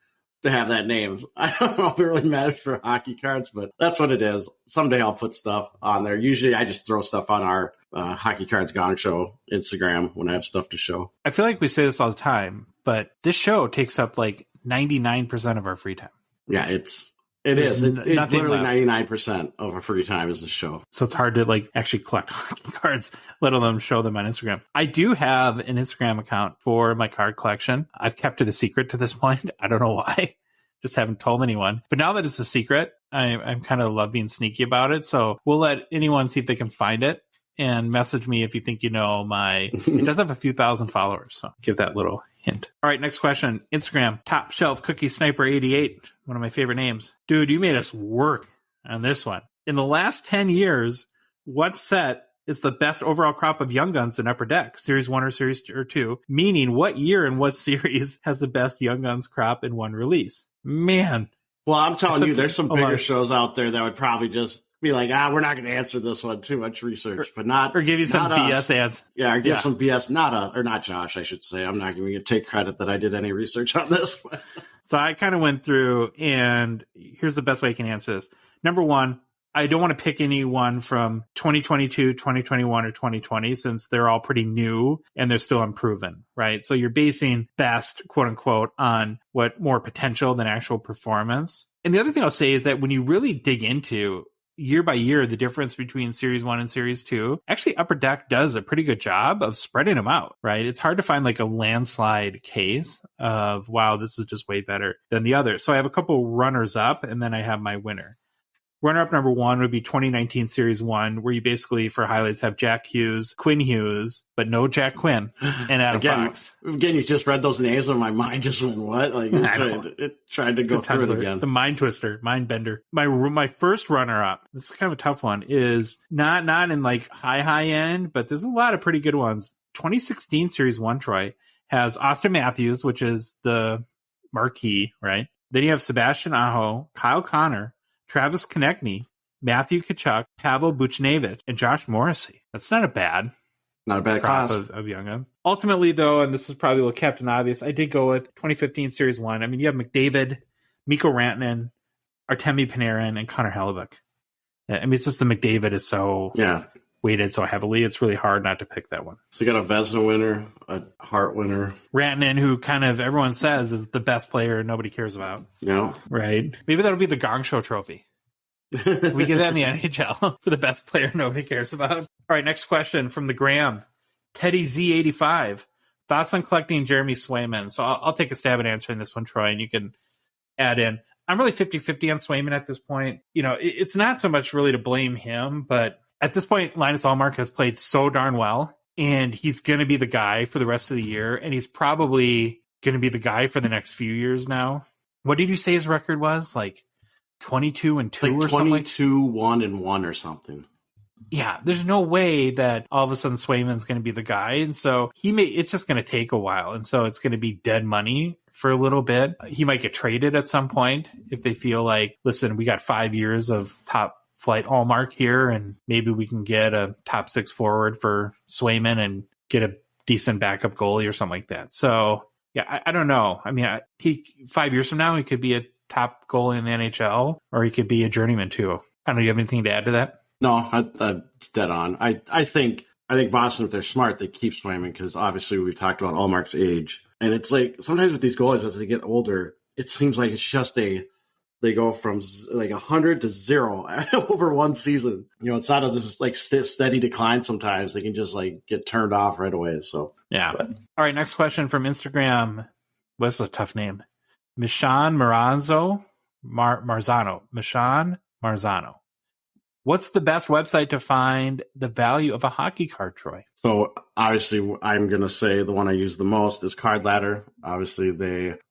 to have that name. I don't know if it really matters for hockey cards, but that's what it is. Someday I'll put stuff on there. Usually I just throw stuff on our Hockey Cards Gongshow Instagram when I have stuff to show. I feel like we say this all the time, but this show takes up like 99% of our free time. Yeah, It is. It's literally 99% of our free time is the show. So it's hard to actually collect hockey cards, let alone show them on Instagram. I do have an Instagram account for my card collection. I've kept it a secret to this point. I don't know why. Just haven't told anyone. But now that it's a secret, I'm kind of love being sneaky about it. So we'll let anyone see if they can find it and message me if you think it does have a few thousand followers. So give that little Hint. All right, next question. Instagram, Top Shelf Cookie Sniper 88, one of my favorite names. Dude, you made us work on this one. In the last 10 years, what set is the best overall crop of Young Guns in Upper Deck? Series 1 or Series 2? Meaning, what year and what series has the best Young Guns crop in one release? Man. Well, I'm telling you, there's some bigger shows out there that would probably just be like, we're not going to answer this one. Too much research, but not. Or give you some BS ads. Yeah, or give some BS. Not Josh, I should say. I'm not going to take credit that I did any research on this. So I kind of went through, and here's the best way I can answer this. Number one, I don't want to pick anyone from 2022, 2021, or 2020 since they're all pretty new and they're still unproven, right? So you're basing best, quote unquote, on what more potential than actual performance. And the other thing I'll say is that when you really dig into year by year, the difference between Series 1 and Series 2, actually Upper Deck does a pretty good job of spreading them out, right? It's hard to find like a landslide case of, wow, this is just way better than the other. So I have a couple runners up and then I have my winner. Runner-up number one would be 2019 Series 1, where you basically, for highlights, have Jack Hughes, Quinn Hughes, but no Jack Quinn, and Adam Fox. Again, you just read those names and my mind just went, what? Like, it tried to go through it again. It's a mind twister, mind bender. My first runner-up, this is kind of a tough one, is not in like high end, but there's a lot of pretty good ones. 2016 Series 1, Troy, has Austin Matthews, which is the marquee, right? Then you have Sebastian Aho, Kyle Connor, Travis Konechny, Matthew Tkachuk, Pavel Buchnevich, and Josh Morrissey. That's not a bad class of Young Guns. Ultimately, though, and this is probably a little Captain Obvious, I did go with 2015 Series 1. I mean, you have McDavid, Mikko Rantanen, Artemi Panarin, and Connor Hellebuyck. I mean, it's just the McDavid is so weighted so heavily. It's really hard not to pick that one. So you got a Vezina winner, a Hart winner. Rantanen, who kind of everyone says is the best player nobody cares about. Yeah. Right? Maybe that'll be the Gongshow trophy. We get that in the NHL for the best player nobody cares about. All right, next question from the Gram. Teddy Z85. Thoughts on collecting Jeremy Swayman? So I'll take a stab at answering this one, Troy, and you can add in. I'm really 50-50 on Swayman at this point. You know, it's not so much really to blame him, but at this point, Linus Ullmark has played so darn well, and he's going to be the guy for the rest of the year, and he's probably going to be the guy for the next few years now. What did you say his record was? Like 22-2 or something? 22-1-1 or something. Yeah, there's no way that all of a sudden Swayman's going to be the guy, and so it's just going to take a while, and so it's going to be dead money for a little bit. He might get traded at some point if they feel like, listen, we got 5 years of top flight Allmark here, and maybe we can get a top 6 forward for Swayman and get a decent backup goalie or something like that. So, yeah, I don't know. I mean, 5 years from now, he could be a top goalie in the NHL, or he could be a journeyman too. I don't know. Do you have anything to add to that? No, it's dead on. I think Boston, if they're smart, they keep Swayman because obviously we've talked about Allmark's age. And it's like sometimes with these goalies, as they get older, it seems like it's just they go from like 100 to 0 over one season. You know, it's not this like steady decline. Sometimes they can just like get turned off right away. So yeah. All right. Next question from Instagram. What's a tough name? Mishan Marzano. Mishan Marzano. What's the best website to find the value of a hockey card, Troy? So obviously, I'm going to say the one I use the most is Card Ladder. Obviously,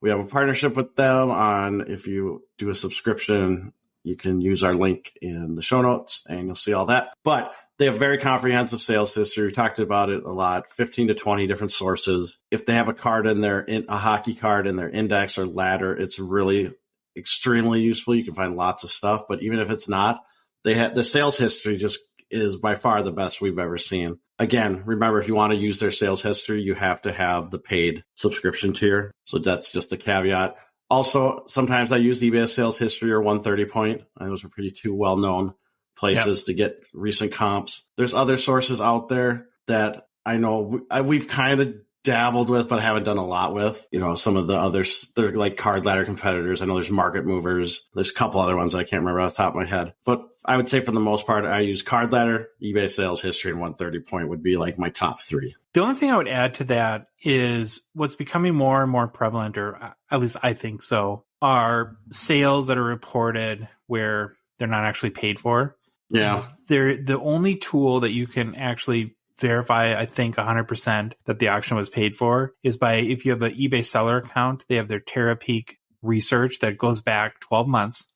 we have a partnership with them on if you do a subscription, you can use our link in the show notes and you'll see all that. But they have very comprehensive sales history. We talked about it a lot, 15 to 20 different sources. If they have a card a hockey card in their index or ladder, it's really extremely useful. You can find lots of stuff, but even if it's not, the sales history just is by far the best we've ever seen. Again, remember, if you want to use their sales history, you have to have the paid subscription tier. So that's just a caveat. Also, sometimes I use eBay sales history or 130 Point. Those are pretty two well-known places to get recent comps. There's other sources out there that I know we've kind of dabbled with, but haven't done a lot with. You know, some of the others, they're like Card Ladder competitors. I know there's Market Movers. There's a couple other ones that I can't remember off the top of my head. But I would say for the most part, I use Card Ladder, eBay sales history, and 130 Point would be like my top three. The only thing I would add to that is what's becoming more and more prevalent, or at least I think so, are sales that are reported where they're not actually paid for. Yeah. They're the only tool that you can actually verify, I think 100% that the auction was paid for is by, if you have an eBay seller account, they have their TerraPeak research that goes back 12 months.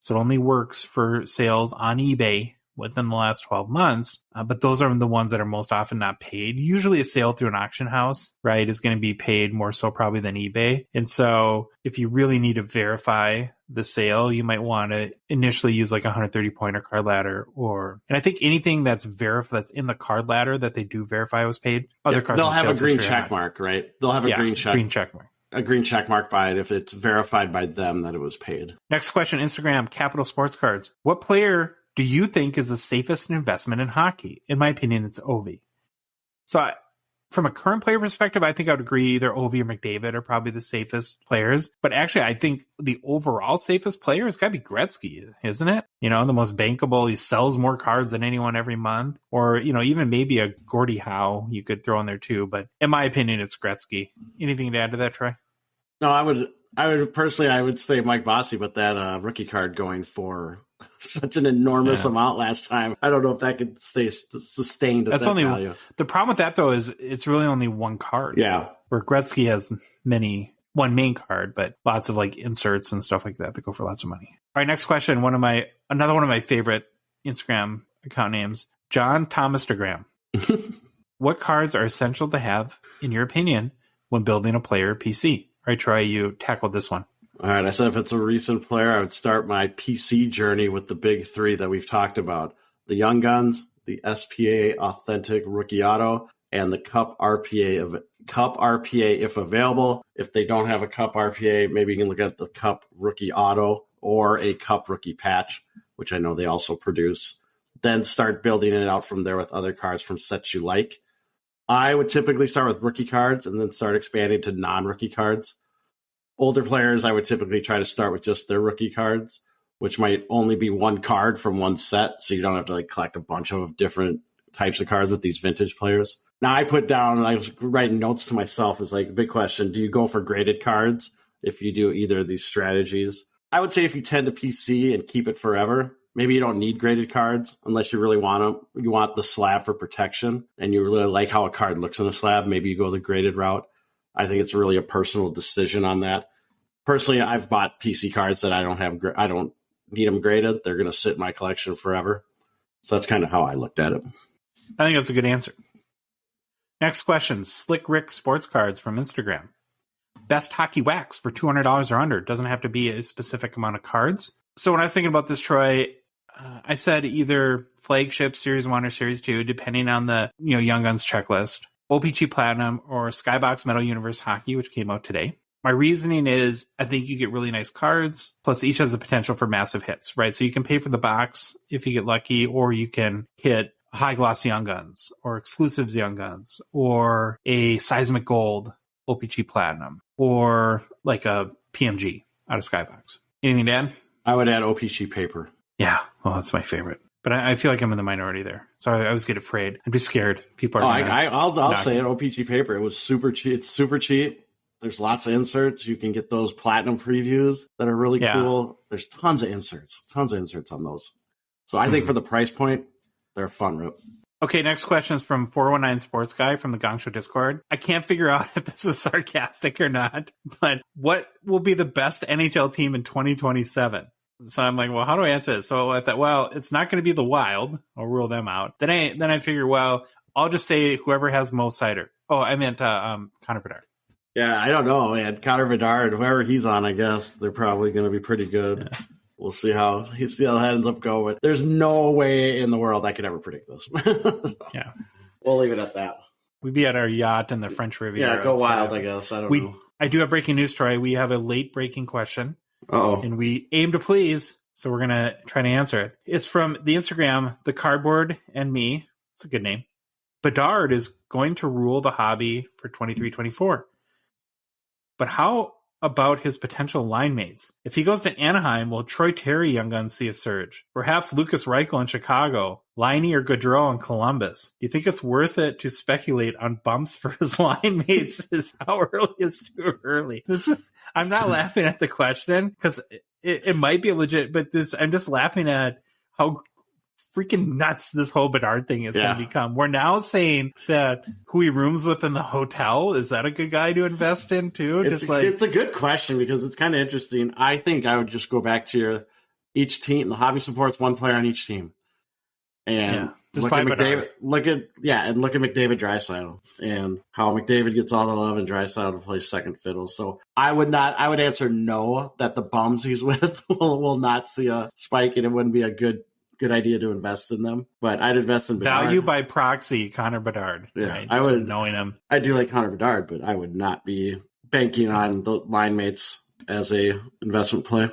So it only works for sales on eBay within the last 12 months. But those are the ones that are most often not paid. Usually a sale through an auction house, right, is going to be paid more so probably than eBay. And so if you really need to verify the sale, you might want to initially use like a 130 pointer card ladder, and I think anything that's in the card ladder that they do verify was paid. Other cards, they'll have a green check mark, right? They'll have a green check mark. A green check mark by it if it's verified by them that it was paid. Next question, Instagram, Capital Sports Cards. What player do you think is the safest investment in hockey? In my opinion, it's Ovi. So from a current player perspective, I think I would agree either Ovi or McDavid are probably the safest players. But actually, I think the overall safest player has got to be Gretzky, isn't it? You know, the most bankable. He sells more cards than anyone every month. Or, you know, even maybe a Gordie Howe you could throw in there too. But in my opinion, it's Gretzky. Anything to add to that, Troy? No, I would personally, I would say Mike Bossy, but that rookie card going for such an enormous amount last time. I don't know if that could stay sustained at that value. The problem with that, though, is it's really only one card. Yeah. Where Gretzky has one main card, but lots of like inserts and stuff like that go for lots of money. All right, next question. Another one of my favorite Instagram account names, John Thomas DeGram. What cards are essential to have, in your opinion, when building a player PC? All right, Troy, you tackled this one. All right, I said if it's a recent player, I would start my PC journey with the big three that we've talked about. The Young Guns, the SPA Authentic Rookie Auto, and the Cup RPA if available. If they don't have a Cup RPA, maybe you can look at the Cup Rookie Auto or a Cup Rookie Patch, which I know they also produce. Then start building it out from there with other cards from sets you like. I would typically start with rookie cards and then start expanding to non-rookie cards. Older players, I would typically try to start with just their rookie cards, which might only be one card from one set, so you don't have to like collect a bunch of different types of cards with these vintage players. Now I was writing notes to myself, is like, big question, do you go for graded cards if you do either of these strategies? I would say if you tend to PC and keep it forever, maybe you don't need graded cards unless you really want them. You want the slab for protection and you really like how a card looks in a slab. Maybe you go the graded route. I think it's really a personal decision on that. Personally, I've bought PC cards that I don't need them graded. They're going to sit in my collection forever. So that's kind of how I looked at it. I think that's a good answer. Next question, Slick Rick Sports Cards from Instagram. Best hockey wax for $200 or under. Doesn't have to be a specific amount of cards. So when I was thinking about this, Troy, I said either flagship Series 1 or Series 2, depending on the Young Guns checklist, OPC Platinum, or Skybox Metal Universe Hockey, which came out today. My reasoning is I think you get really nice cards, plus each has the potential for massive hits, right? So you can pay for the box if you get lucky, or you can hit high gloss Young Guns, or exclusives Young Guns, or a Seismic Gold OPC Platinum, or like a PMG out of Skybox. Anything to add? I would add OPC Paper. Yeah, well, that's my favorite. But I feel like I'm in the minority there. So I always get afraid. I'm just scared. People are I'll say it, OPC Paper. It was super cheap. It's super cheap. There's lots of inserts. You can get those platinum previews that are really cool. There's tons of inserts on those. So I think for the price point, they're a fun rip. Okay, next question is from 419 Sports Guy from the Gongshow Discord. I can't figure out if this was sarcastic or not, but what will be the best NHL team in 2027? So I'm like, well, how do I answer this? So I thought, well, it's not going to be the Wild. I'll rule them out. Then I figure, well, I'll just say whoever has Mo Sider. Oh, I meant Connor Bedard. Yeah, I don't know, man. Connor Bedard, whoever he's on, I guess they're probably going to be pretty good. Yeah. We'll see how that ends up going. There's no way in the world I could ever predict this. Yeah, we'll leave it at that. We'd be at our yacht in the French Riviera. Yeah, go Wild, I guess. I don't know. I do have breaking news, Troy. We have a late breaking question. Uh-oh. And we aim to please, so we're going to try to answer it. It's from the Instagram, The Cardboard and Me. It's a good name. Bedard is going to rule the hobby for 23-24. But how about his potential line mates? If he goes to Anaheim, will Troy Terry Young Guns see a surge? Perhaps Lucas Reichel in Chicago, Liney or Gaudreau in Columbus. Do you think it's worth it to speculate on bumps for his line mates? How early is too early? I'm not laughing at the question because it might be legit, but I'm just laughing at how freaking nuts this whole Bedard thing is going to become. We're now saying that who he rooms with in the hotel, is that a good guy to invest in too? It's a good question because it's kind of interesting. I think I would just go back to each team. The hobby supports one player on each team. And look at McDavid. Look at McDavid Draisaitl and how McDavid gets all the love and Draisaitl plays second fiddle. So I would answer no that the bums he's with will not see a spike, and it wouldn't be a good idea to invest in them. But I'd invest in Bedard. Value by proxy, Connor Bedard. Yeah, right? I would, knowing him. I do like Connor Bedard, but I would not be banking on the line mates as a investment play.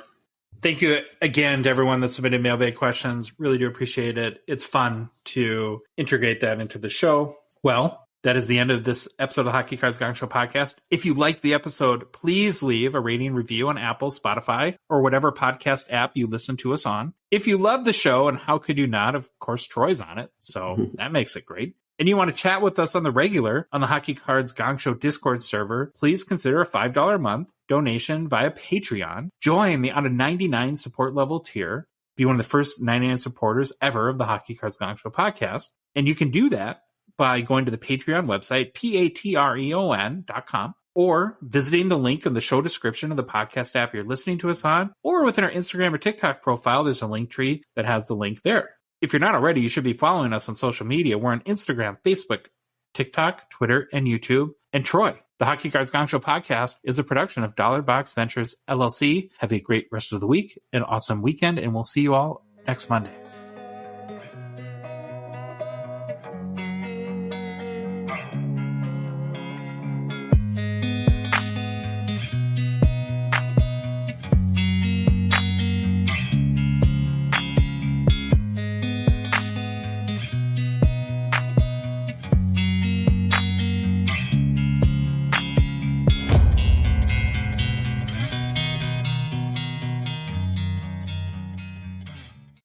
Thank you again to everyone that submitted mailbag questions. Really do appreciate it. It's fun to integrate that into the show. Well, that is the end of this episode of the Hockey Cards Gongshow Podcast. If you liked the episode, please leave a rating review on Apple, Spotify, or whatever podcast app you listen to us on. If you love the show, and how could you not? Of course, Troy's on it, so that makes it great. And you want to chat with us on the regular on the Hockey Cards Gongshow Discord server, please consider a $5 a month donation via Patreon. Join the out of 99 support level tier. Be one of the first 99 supporters ever of the Hockey Cards Gongshow podcast. And you can do that by going to the Patreon website, patreon.com, or visiting the link in the show description of the podcast app you're listening to us on, or within our Instagram or TikTok profile, there's a link tree that has the link there. If you're not already, you should be following us on social media. We're on Instagram, Facebook, TikTok, Twitter, and YouTube. And Troy, the Hockey Cards Gongshow Podcast is a production of Dollar Box Ventures, LLC. Have a great rest of the week, an awesome weekend, and we'll see you all next Monday.